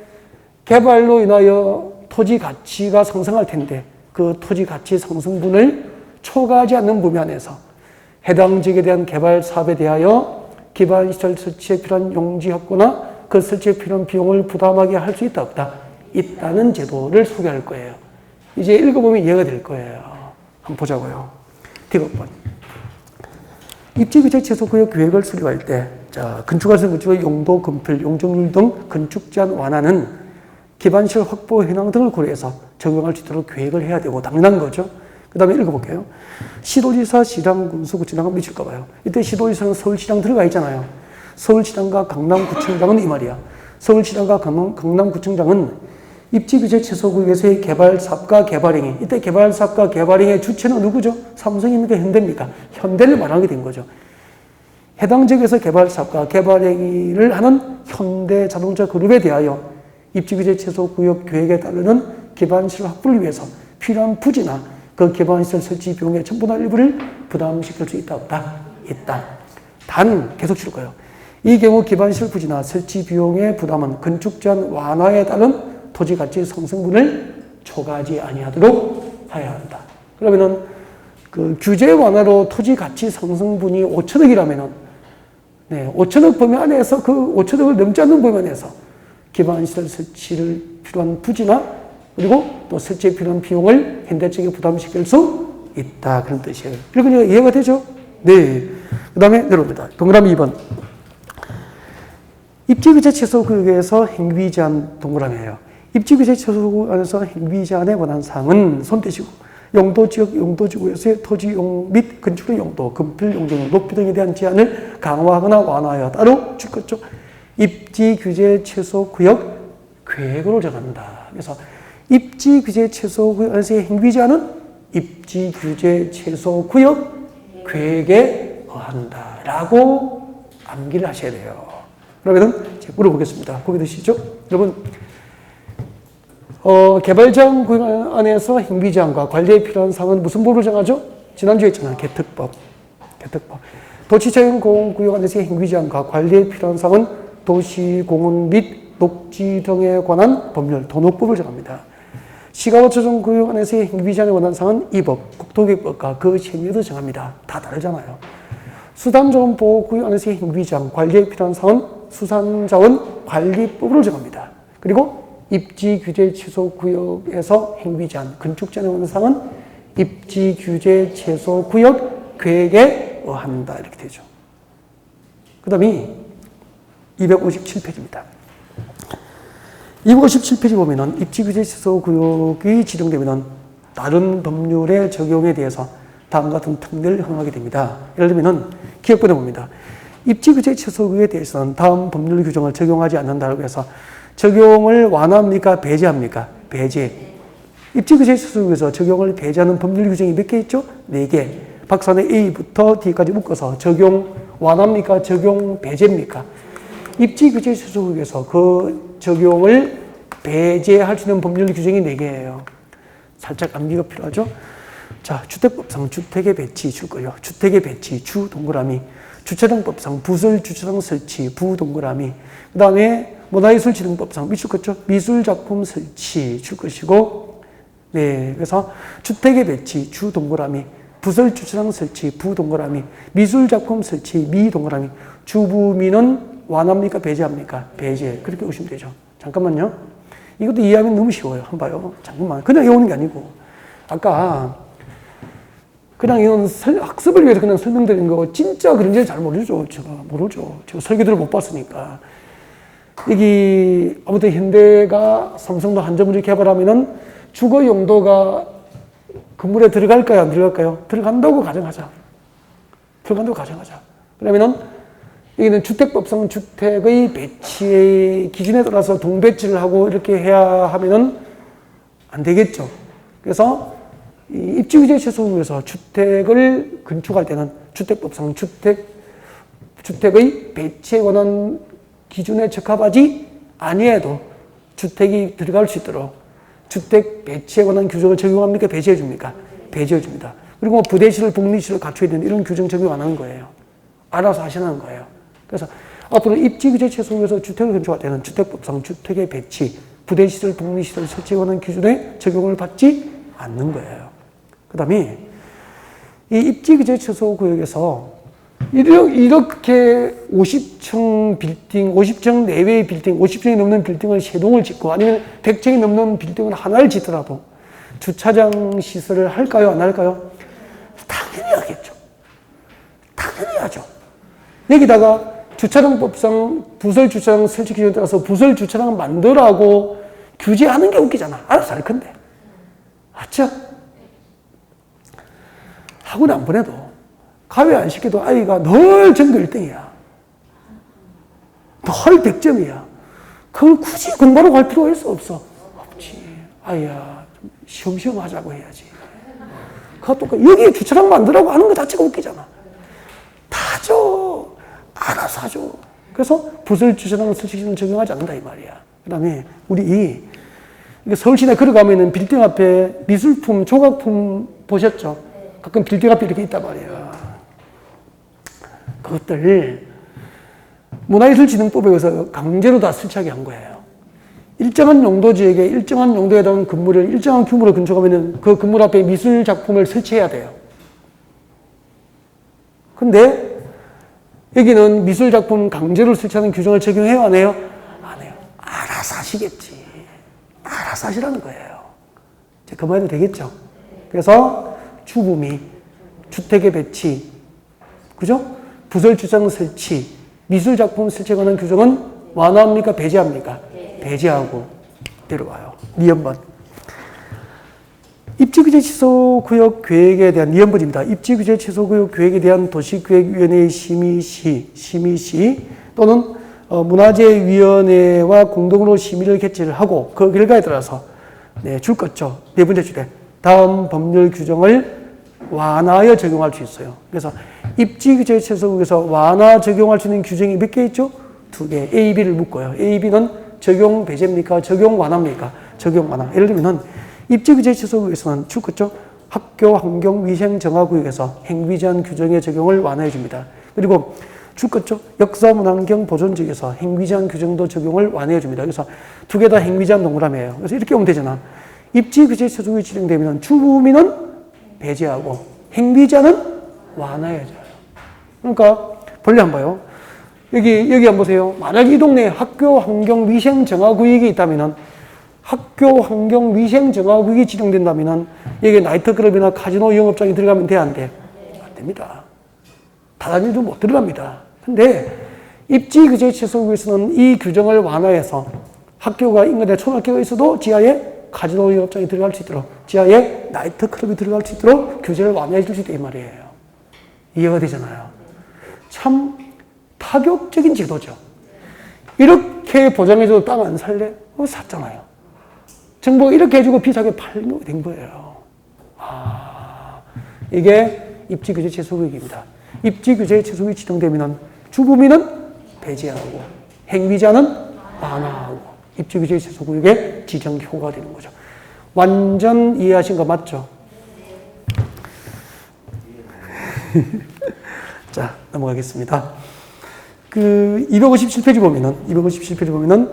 [SPEAKER 1] 개발로 인하여 토지 가치가 상승할 텐데 그 토지 가치 상승분을 초과하지 않는 범위 안에서 해당 지역에 대한 개발 사업에 대하여 기반시설 설치에 필요한 용지 확보나 그 설치에 필요한 비용을 부담하게 할 수 있다 없다? 있다는 제도를 소개할 거예요. 이제 읽어보면 이해가 될 거예요. 한번 보자고요. 디귿번. 입지규제체소구역 계획을 수립할 때 건축활성 건축의 용도, 건폐, 용적률 등 건축 제한 완화는 기반시설 확보 현황 등을 고려해서 적용할 수 있도록 계획을 해야 되고 당연한 거죠. 그 다음에 읽어볼게요. 시도지사, 시장, 군수구청장은 미칠까 봐요. 이때 시도지사는 서울시장 들어가 있잖아요. 서울시장과 강남구청장은 이 말이야. 서울시장과 강남구청장은 입지규제체소구역에서의 개발 사업과 개발행위. 이때 개발 사업과 개발행위의 주체는 누구죠? 삼성입니까? 현대입니까? 현대를 말하게 된 거죠. 해당 지역에서 개발 사업과 개발행위를 하는 현대자동차 그룹에 대하여 입지규제체소구역 계획에 따르는 기반시설 확보를 위해서 필요한 부지나 그 기반시설 설치 비용의 전부나 일부를 부담시킬 수 있다 없다? 있다. 단 계속 치를 거예요. 이 경우 기반시설 부지나 설치 비용의 부담은 건축 제한 완화에 따른 토지 가치 상승분을 초과하지 아니하도록 하여야 한다. 그러면은 그 규제 완화로 토지 가치 상승분이 5천억이라면은 5천억 범위 안에서 그 5천억을 넘지 않는 범위 안에서 기반시설 설치를 필요한 부지나 그리고 또 설치에 필요한 비용을 현대 측에 부담시킬 수 있다. 그런 뜻이에요. 그리고 이해가 되죠? 네. 그 다음에 내려옵니다. 동그라미 2번. 입지규제체소구역에서 행위제한 동그라미예요. 입지규제체소구역 안에서 행위제한에 관한 사항은 손 떼시고 용도지역, 용도지구에서의 토지용 및 건축의 용도, 건필 용적률, 높이 등에 대한 제한을 강화하거나 완화하여 따로 주거죠. 입지규제체소구역 계획으로 정한다. 그래서 입지규제체소구역 안에서의 행위제한은 입지규제체소구역 계획에 의한다. 라고 암기를 하셔야 돼요. 그러면은 제가 물어보겠습니다. 고개 드시죠? 여러분, 개발장 구역 안에서 행위제한과 관리에 필요한 사항은 무슨 법을 정하죠? 지난주에 했잖아요. 개특법. 도시자연공원구역 안에서의 행위제한과 관리에 필요한 사항은 도시공원 및 녹지 등에 관한 법률, 도노법을 정합니다. 시가워초정구역 안에서의 행위제한에 관한 사항은 이 법, 국토계획법과 그 시행령을 정합니다. 다 다르잖아요. 수산자원보호구역 안에서의 행위제한, 관리에 필요한 사항은 수산자원관리법을 정합니다. 그리고 입지규제체소구역에서 행위제한, 건축제한에 관한 사항은 입지규제체소구역 계획에 의한다. 이렇게 되죠. 그 다음이 257페이지입니다. 257페이지 보면은 입지규제체소구역이 지정되면은 다른 법률의 적용에 대해서 다음과 같은 특례를 허용하게 됩니다. 예를 들면은 기억부에 봅니다. 입지규제 취소에 대해서는 다음 법률 규정을 적용하지 않는다고 해서 적용을 완화합니까? 배제합니까? 배제. 입지규제 취소에서 적용을 배제하는 법률 규정이 몇 개 있죠? 4개. 박산의 A부터 D까지 묶어서 적용 완화합니까? 적용 배제입니까? 입지규제 취소에서 그 적용을 배제할 수 있는 법률 규정이 4개예요. 살짝 암기가 필요하죠? 자, 주택법상 주택의 배치 줄 거예요. 주택의 배치 주 동그라미. 주차장법상 부설 주차장 설치 부 동그라미. 그 다음에 문화예술진흥법상 미술겠죠? 미술작품 설치 줄 것이고, 네, 그래서 주택의 배치 주 동그라미. 부설 주차장 설치 부 동그라미. 미술작품 설치 미 동그라미. 주부미는 완합니까? 배제합니까? 배제. 그렇게 오시면 되죠. 잠깐만요. 이것도 이해하면 너무 쉬워요. 한번 봐요. 잠깐만. 그냥 외우는 게 아니고. 아까 그냥 이건 학습을 위해서 그냥 설명드린 거 진짜 그런지 잘 모르죠. 제가 모르죠. 제가 설계도를 못 봤으니까. 여기 아무튼 현대가 삼성도 한점을 개발하면은 주거 용도가 건물에 들어갈까요? 안 들어갈까요? 들어간다고 가정하자. 들어간다고 가정하자. 그러면은 여기는 주택법상 주택의 배치의 기준에 따라서 동배치를 하고 이렇게 해야 하면은 안 되겠죠. 그래서 이 입지규제 취소에서 주택을 건축할 때는 주택법상 주택의 배치에 관한 기준에 적합하지 아니해도 주택이 들어갈 수 있도록 주택 배치에 관한 규정을 적용합니까? 배제해 줍니까? 배제해 줍니다. 그리고 뭐 부대시설, 복리시설 갖춰야 되는 이런 규정 적용 안 하는 거예요. 알아서 하시는 거예요. 그래서 앞으로 입지규제 취소에서 주택을 건축할 때는 주택법상 주택의 배치, 부대시설, 복리시설 설치에 관한 기준에 적용을 받지 않는 거예요. 그 다음에 이 입지규제 취소 구역에서 이렇게 50층 빌딩, 50층 내외의 빌딩, 50층이 넘는 빌딩을 3동을 짓고 아니면 100층이 넘는 빌딩을 하나를 짓더라도 주차장 시설을 할까요? 안 할까요? 당연히 하겠죠. 당연히 하죠. 여기다가 주차장법상 부설 주차장 설치 기준에 따라서 부설 주차장 만들라고 규제하는 게 웃기잖아. 알아서 할 건데. 맞죠? 학원 안 보내도 가외 안 시켜도 아이가 늘 전교 1등이야. 늘 100점이야. 그걸 굳이 공부하러 갈 필요가 있어? 없어? 없지. 아이야, 좀 쉬엄쉬엄 하자고 해야지. 그것도 여기 주차장 만들라고 하는 것 자체가 웃기잖아. 다 줘. 알아서 하죠. 그래서 부설 주차장 설치 기준을 적용하지 않는다 이 말이야. 그 다음에 우리 서울시내 걸어가면은 빌딩 앞에 미술품, 조각품 보셨죠? 가끔 빌딩 앞에 이렇게 있단 말이야. 그것들 문화예술진흥법에 의해서 강제로 다 설치하게 한 거예요. 일정한 용도 지역에 일정한 용도에 해당하는 건물을 일정한 규모로 건축하면은 그 건물 앞에 미술 작품을 설치해야 돼요. 근데 여기는 미술 작품 강제로 설치하는 규정을 적용해요? 안 해요? 안 해요. 알아서 하시겠지. 알아서 하시라는 거예요. 이제 그 말도 되겠죠? 그래서 주부미, 주택의 배치, 그죠? 부설 주차장 설치, 미술 작품 설치에 관한 규정은 완화합니까? 배제합니까? 배제하고 내려와요. 2번번. 입지규제 취소 구역 계획에 대한 2번입니다. 입지규제 취소 구역 계획에 대한 도시계획위원회의 심의 또는 문화재위원회와 공동으로 심의를 개최를 하고 그 결과에 따라서 줄 것죠. 4번째 주제. 다음 법률 규정을 완화하여 적용할 수 있어요. 그래서 입지규제 취소구역에서 완화 적용할 수 있는 규정이 몇 개 있죠? 2개. A, B를 묶어요. A, B는 적용 배제입니까? 적용 완화입니까? 적용 완화. 예를 들면 입지규제 취소구역에서는 줄 것죠? 학교 환경 위생 정화 구역에서 행위 제한 규정의 적용을 완화해 줍니다. 그리고 줄 것죠? 역사 문화환경 보존 지역에서 행위 제한 규정도 적용을 완화해 줍니다. 그래서 2개 다 행위 제한 동그라미예요. 그래서 이렇게 오면 되잖아. 입지규제 취소구역이 지정되면 주부미는 배제하고 행위 제한은 완화해줘요. 그러니까 본래 한번 봐요. 여기 한번 보세요. 만약 이 동네에 학교 환경 위생 정화 구역이 있다면은 학교 환경 위생 정화 구역이 지정된다면은 여기 나이트클럽이나 카지노 영업장이 들어가면 돼, 안 돼? 안 됩니다. 다단지도 못 들어갑니다. 근데 입지규제 취소구역에서는 이 규정을 완화해서 학교가 인근에 초등학교가 있어도 지하에 카지노 영업장이 들어갈 수 있도록 지하에 나이트클럽이 들어갈 수 있도록 규제를 완화해 줄 수 있다 이 말이에요. 이해가 되잖아요. 참 파격적인 제도죠. 이렇게 보장해줘도 땅 안 살래? 샀잖아요. 정부가 이렇게 해주고 비싸게 팔면 된 거예요. 이게 입지규제 최소구역입니다. 입지규제 최소구역이 지정되면 주부민은 배제하고 행위자는 완화하고 입지규제 최소구역의 지정효과가 되는 거죠. 완전 이해하신 거 맞죠? 자, 넘어가겠습니다. 257페이지 보면은,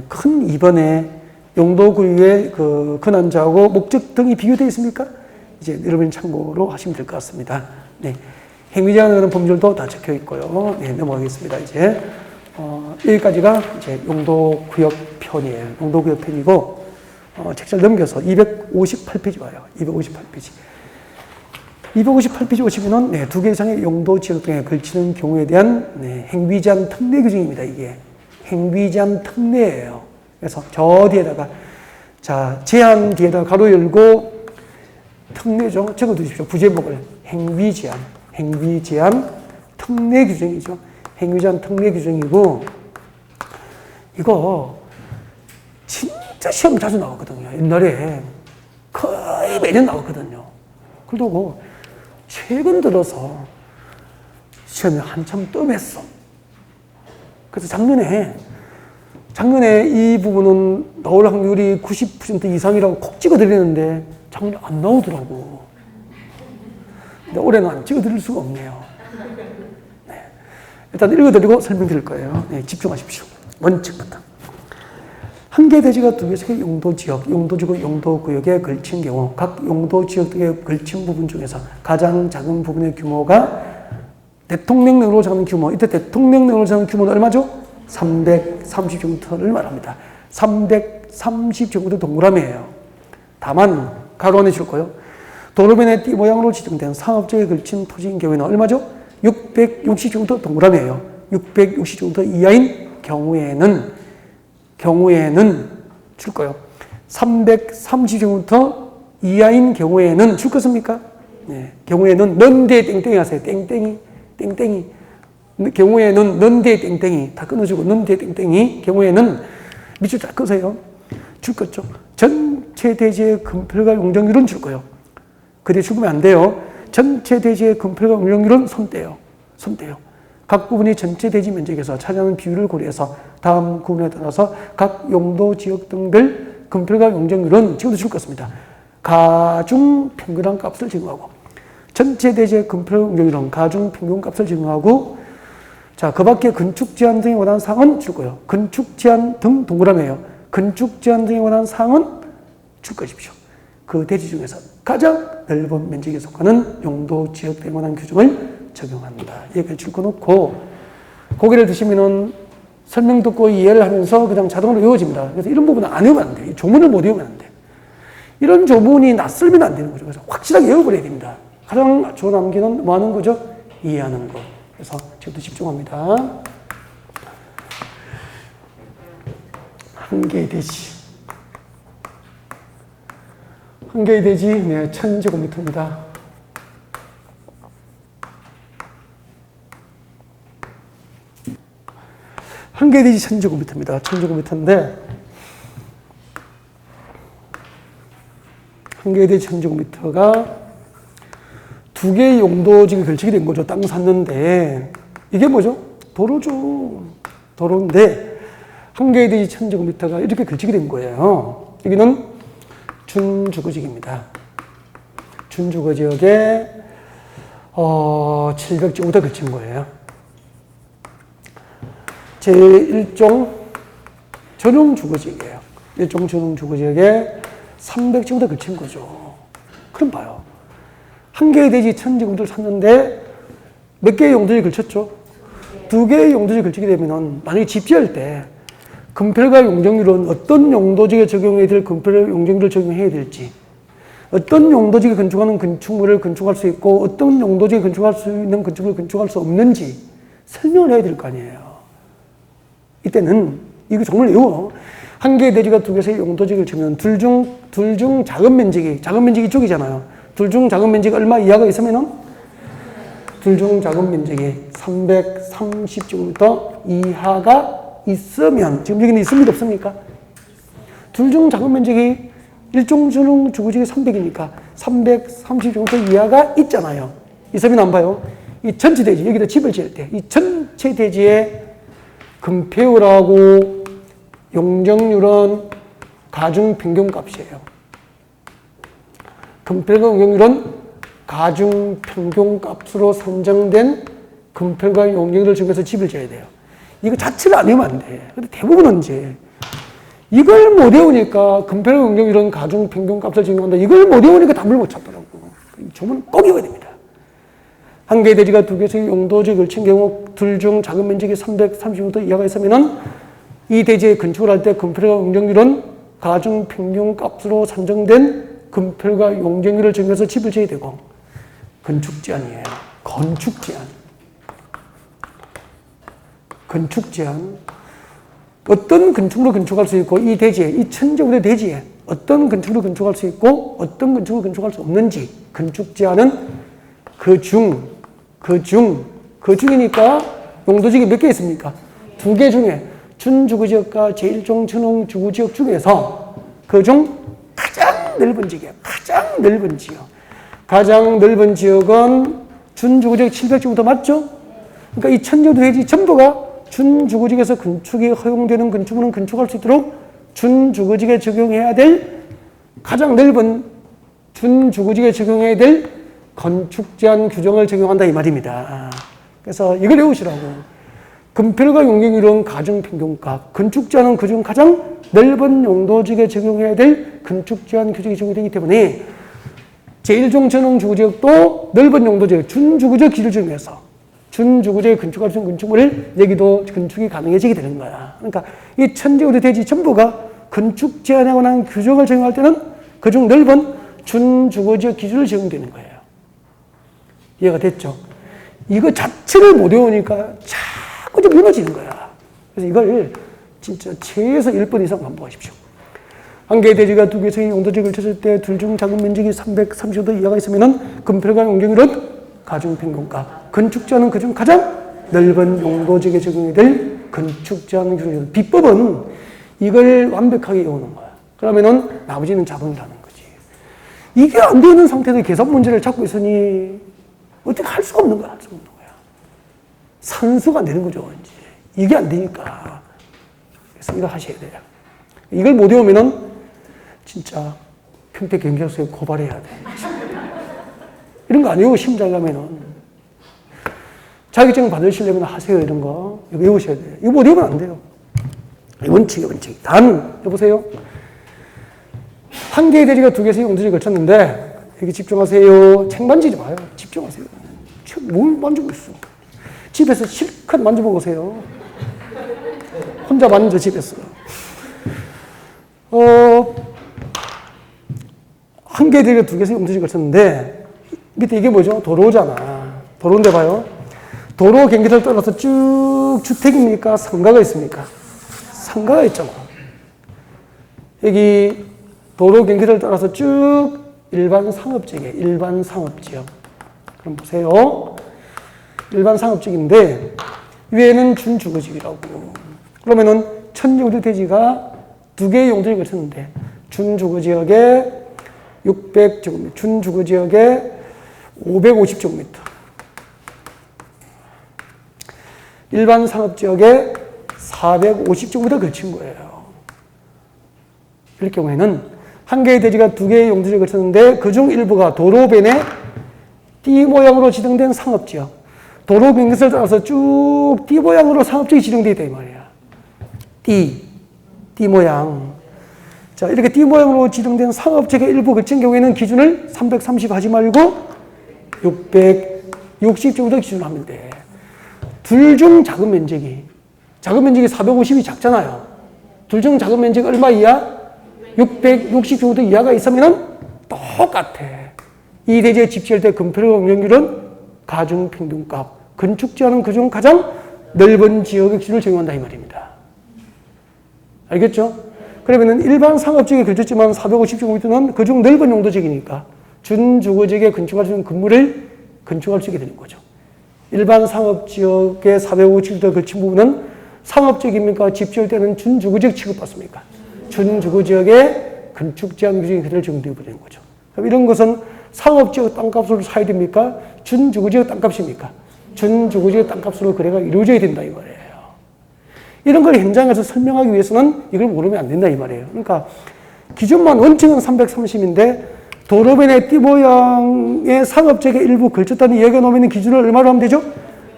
[SPEAKER 1] 큰 2번에 용도구역의 근한자하고 목적 등이 비교되어 있습니까? 이제 여러분 참고로 하시면 될 것 같습니다. 네. 행위자가 하는 법률도 다 적혀 있고요. 네, 넘어가겠습니다. 이제, 여기까지가 이제 용도구역 편이에요. 용도구역 편이고, 책자를 넘겨서 258페이지 와요. 258페이지. 258페이지 오시면은, 두 개 이상의 용도 지역 등에 걸치는 경우에 대한, 행위 제한 특례 규정입니다, 이게. 행위 제한 특례예요. 그래서 저 뒤에다가, 자, 제한 뒤에다가 가로 열고, 특례죠. 적어 두십시오. 부제목을. 행위 제한 특례 규정이죠. 행위 제한 특례 규정이고, 이거, 진짜 시험 자주 나왔거든요. 옛날에. 거의 매년 나왔거든요. 그리고, 최근 들어서 시험이 한참 뜸했어. 그래서 작년에 이 부분은 나올 확률이 90% 이상이라고 콕 찍어드리는데 작년에 안 나오더라고. 근데 올해는 안 찍어드릴 수가 없네요. 네. 일단 읽어드리고 설명드릴 거예요. 네, 집중하십시오. 원칙부터. 한 개 대지가 두 개씩의 용도지역, 용도구역에 걸친 경우 각 용도지역 등에 걸친 부분 중에서 가장 작은 부분의 규모가 대통령령으로 정하는 규모, 이때 대통령령으로 정하는 규모는 얼마죠? 330제곱미터를 말합니다. 330제곱미터 동그라미예요. 다만 가로 안에 줄 거요. 도로변의 띠 모양으로 지정된 상업지역에 걸친 토지인 경우에는 얼마죠? 660제곱미터 동그라미예요. 660제곱미터 이하인 경우에는 줄 거요. 330제곱미터 이하인 경우에는 줄 것입니까? 네. 경우에는 넌 뒤에 땡땡이 하세요. 땡땡이. 경우에는 넌 뒤에 땡땡이. 다 끊어주고 넌 뒤에 땡땡이. 경우에는 밑줄 다 끄세요. 줄 거죠. 전체 대지의 건폐율과 용적률은 줄 거요. 그대 죽으면 안 돼요. 전체 대지의 건폐율과 용적률은 손대요. 각 부분이 전체 대지 면적에서 차지하는 비율을 고려해서 다음 구분에 따라서 각 용도 지역 등별 건폐율과 용적률은 지금도 줄 것입니다. 가중 평균한 값을 적용하고 전체 대지의 건폐율 용적률은 가중 평균 값을 적용하고 자, 그 밖에 건축 제한 등에 관한 사항은 줄 거예요. 건축 제한 등 동그라미예요. 건축 제한 등에 관한 사항은 줄 것이십시오. 그 대지 중에서 가장 넓은 면적에 속하는 용도 지역 등에 관한 규정을 적용한다. 여기까지 줄 거 놓고 고개를 드시면은 설명 듣고 이해를 하면서 그냥 자동으로 외워집니다. 그래서 이런 부분은 안 외우면 안 돼. 조문을 못 외우면 안 돼. 이런 조문이 낯설면 안 되는 거죠. 그래서 확실하게 외워버려야 됩니다. 가장 좋은 암기는 뭐 하는 거죠? 이해하는 거. 그래서 지금부터 집중합니다. 한 개의 대지. 한 개의 대지, 1000제곱미터입니다. 한 개의 대지 1000제곱미터입니다. 1000제곱미터인데, 한 개의 대지 1000제곱미터가 두 개의 용도지역에 걸치게 된 거죠. 땅 샀는데, 이게 뭐죠? 도로죠. 도로인데, 한 개의 대지 1000제곱미터가 이렇게 걸치게 된 거예요. 여기는 준주거지역입니다. 준주거지역에 700제곱미터 걸친 거예요. 제1종 전용 주거지역이에요. 1종 전용 주거지역에 300제곱미터 걸친 거죠. 그럼 봐요. 한 개의 대지 1000제곱미터를 샀는데 몇 개의 용도지에 걸쳤죠? 두 개의 용도지에 걸치게 되면 만약에 집 지을 때 건폐율과 용적률은 어떤 용도지에 적용해야 될 건폐율 용적률을 적용해야 될지, 어떤 용도지에 건축하는 건축물을 건축할 수 있고 어떤 용도지에 건축할 수 있는 건축물을 건축할 수 없는지 설명을 해야 될 거 아니에요. 이때는 이거 정말 외워. 한 개의 대지가 두 개의 용도지를 치면 둘 중 작은 면적이 이쪽이잖아요. 둘 중 작은 면적이 얼마 이하가 있으면은 둘 중 작은 면적이 330제곱미터 이하가 있으면, 지금 여기는 있습니까? 없습니까? 둘 중 작은 면적이 일종주능 주거지역이 300이니까 330제곱미터 이하가 있잖아요. 있으면 안 봐요. 이 전체 대지, 여기다 집을 지을 때, 이 전체 대지의 금폐율하고 용적률은 가중평균값이에요. 금폐율과 용적률은 가중평균값으로 산정된 금폐율과 용적률을 적용해서 집을 지어야 돼요. 이거 자체를 안 외우면 안 돼. 근데 대부분은 이제 이걸 못 외우니까 금폐율과 용적률은 가중평균값을 적용한다. 이걸 못 외우니까 답을 못 찾더라고. 이 조문은 꼭 외워야 됩니다. 한 개의 대지가 두 개의 용도지에 걸친 경우 둘 중 작은 면적이 330m 이하가 있으면은 이 대지에 건축을 할 때 금폐율과 용적률은 가중평균값으로 산정된 금폐율과 용적률을 적용해서 집을 지어야 되고, 건축제한이에요. 건축제한. 건축제한. 어떤 건축으로 건축할 수 있고, 이 대지에, 이 천제곱의 대지에 어떤 건축으로 건축할 수 있고, 어떤 건축으로 건축할 수 없는지, 건축제한은 그 중이니까 용도지역이 몇 개 있습니까? 두 개 중에 준주거지역과 제1종 전용주거지역 중에서 그 중 가장 넓은 지역이에요. 가장 넓은 지역. 가장 넓은 지역은 준주거지역 700제곱미터 맞죠? 그러니까 이 천제곱 대지 전부가 준주거지역에서 건축이 허용되는 건축물은 건축할 수 있도록 준주거지역에 적용해야 될 가장 넓은 준주거지역에 적용해야 될 건축제한 규정을 적용한다 이 말입니다. 그래서 이걸 외우시라고. 금폐율과 용적률은 가중평균값, 건축제한은 그중 가장 넓은 용도지역에 적용해야 될 건축제한 규정이 적용되기 때문에 제1종 전용주거지역도 넓은 용도지역, 준주거지역 기준을 적용해서 준주거지역에 건축할 수 있는 건축물을 여기도 건축이 가능해지게 되는 거야. 그러니까 이 천제곱의 대지 전부가 건축제한에 관한 규정을 적용할 때는 그중 넓은 준주거지역 기준을 적용되는 거예요. 이해가 됐죠? 이거 자체를 못 외우니까 자꾸 좀 무너지는 거야. 그래서 이걸 진짜 최소 1번 이상 반복하십시오. 한 개의 대지가 두 개의 용도지역을 쳤을 때 둘 중 작은 면적이 330m 이하가 있으면 금폐율과 용적률은 가중평균값. 건축제한은 그중 가장 넓은 용도지역에 적용이 될 건축제한 규정. 비법은 이걸 완벽하게 외우는 거야. 그러면은 나머지는 자동으로 하는 거지. 이게 안 되는 상태에서 계산 문제를 찾고 있으니 어떻게 할 수가 없는 거야. 할 수가 없는 거야. 산수가 안 되는 거죠. 이제. 이게 안 되니까. 그래서 이거 하셔야 돼요. 이걸 못 외우면은 진짜 평택경찰서에 고발해야 돼. 이런 거 안 외우고 시험장 가면은 자격증 받으시려면 하세요. 이런 거. 이거 외우셔야 돼요. 이거 못 외우면 안 돼요. 원칙이에요, 원칙. 단, 여보세요? 한 개의 대지가 두 개의 용도지에 걸쳤는데 여기 집중하세요. 책 만지지 마요. 집중하세요. 책 뭘 만지고 있어. 집에서 실컷 만져보세요. 혼자 만져, 집에서. 한 개의 대지가 두 개의 용도지에 걸쳤는데 밑에 이게 뭐죠? 도로잖아. 도로인데 봐요. 도로 경계를 따라서 쭉 주택입니까? 상가가 있습니까? 상가가 있잖아. 여기 도로 경계를 따라서 쭉 일반 상업지역이에요. 일반 상업지역. 그럼 보세요. 일반 상업지역인데 위에는 준주거지역이라고. 그러면은 천제곱미터 대지가 두 개의 용도지역을 걸쳤는데 준주거지역에 600제곱미터, 준주거지역에 550제곱미터. 일반 상업지역에 450제곱미터 걸친 거예요. 이럴 경우에는 한 개의 대지가 두 개의 용도지역을 걸쳤는데 그중 일부가 도로변에 띠 모양으로 지정된 상업지역. 도로 경계선을 따라서 쭉 띠 모양으로 상업지역이 지정되어 있다 이 말이야. 띠 모양. 자, 이렇게 띠 모양으로 지정된 상업지역의 일부 걸친 경우에는 기준을 330 하지 말고 660제곱미터 기준으로 하면 돼. 둘 중 작은 면적이 450이 작잖아요. 둘 중 작은 면적이 얼마 이하? 660제곱미터 이하가 있으면 똑같아. 이 대지에 집 지을 때 금폐율과 용적률은 가중평균값. 건축제한은 그중 가장 넓은 지역의 기준을 적용한다 이 말입니다. 알겠죠? 그러면은 일반 상업지역에 걸쳤지만 450제곱미터는 그중 넓은 용도지역이니까 준주거지역에 건축할 수 있는 건물을 건축할 수 있게 되는 거죠. 일반 상업지역의 457도 걸친 부분은 상업지역입니까? 집 지을 때는 준주거지역 취급받습니까? 준주거지역의 건축제한 규정이 그대로 적용되어 버리는 거죠. 그럼 이런 것은 상업지역 땅값으로 사야 됩니까? 준주거지역 땅값입니까? 준주거지역 땅값으로 거래가 이루어져야 된다 이 말이에요. 이런 걸 현장에서 설명하기 위해서는 이걸 모르면 안 된다 이 말이에요. 그러니까 기준만 원칙은 330인데 도로변의 띠 모양의 상업지역의 일부 걸쳤다는 이야기가 나오면 기준을 얼마로 하면 되죠?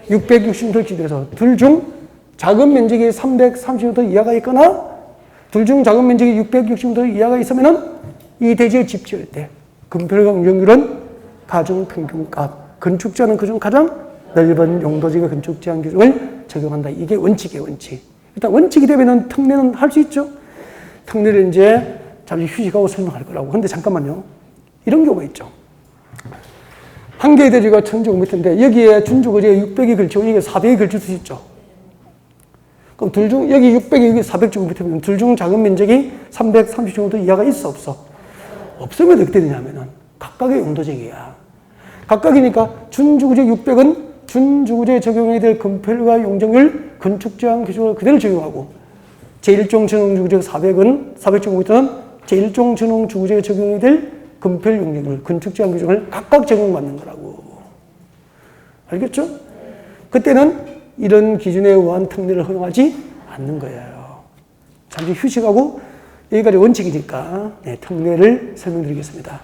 [SPEAKER 1] 660m 기준에서 둘 중 작은 면적이 330m 이하가 있거나 둘 중 작은 면적이 660m 이하가 있으면은 이 대지에 집 지을 때 건폐율과 운영률은 가중 평균값, 건축제는 그중 가장 넓은 용도지역 건축 제한 규정을 적용한다. 이게 원칙이에요, 원칙. 일단 원칙이 되면은 특례는 할 수 있죠. 특례를 이제 잠시 휴식하고 설명할 거라고. 근데 잠깐만요. 이런 경우가 있죠. 한 개의 대지가 1000제곱미터인데 여기에 준주거지에 600이 걸치고 여기에 400이 걸칠 수 있죠. 그럼 둘 중 여기 600이 여기 400제곱미터면 둘 중 작은 면적이 330제곱미터 이하가 있어 없어? 없으면 어떻게 되냐면은 각각의 용도적이야. 각각이니까 준주거지역 600은 준주거지에 적용해야 될 건폐율과 용적률, 건축제한 규정을 그대로 적용하고 제1종 전용주거지역 400은 400제곱미터는 제1종 전용주거지에 적용해야 될 건폐율, 용적률, 건축제한 규정을 각각 적용받는 거라고. 알겠죠? 그때는 이런 기준에 의한 특례를 허용하지 않는 거예요. 잠시 휴식하고 여기까지 원칙이니까 특례를 설명드리겠습니다.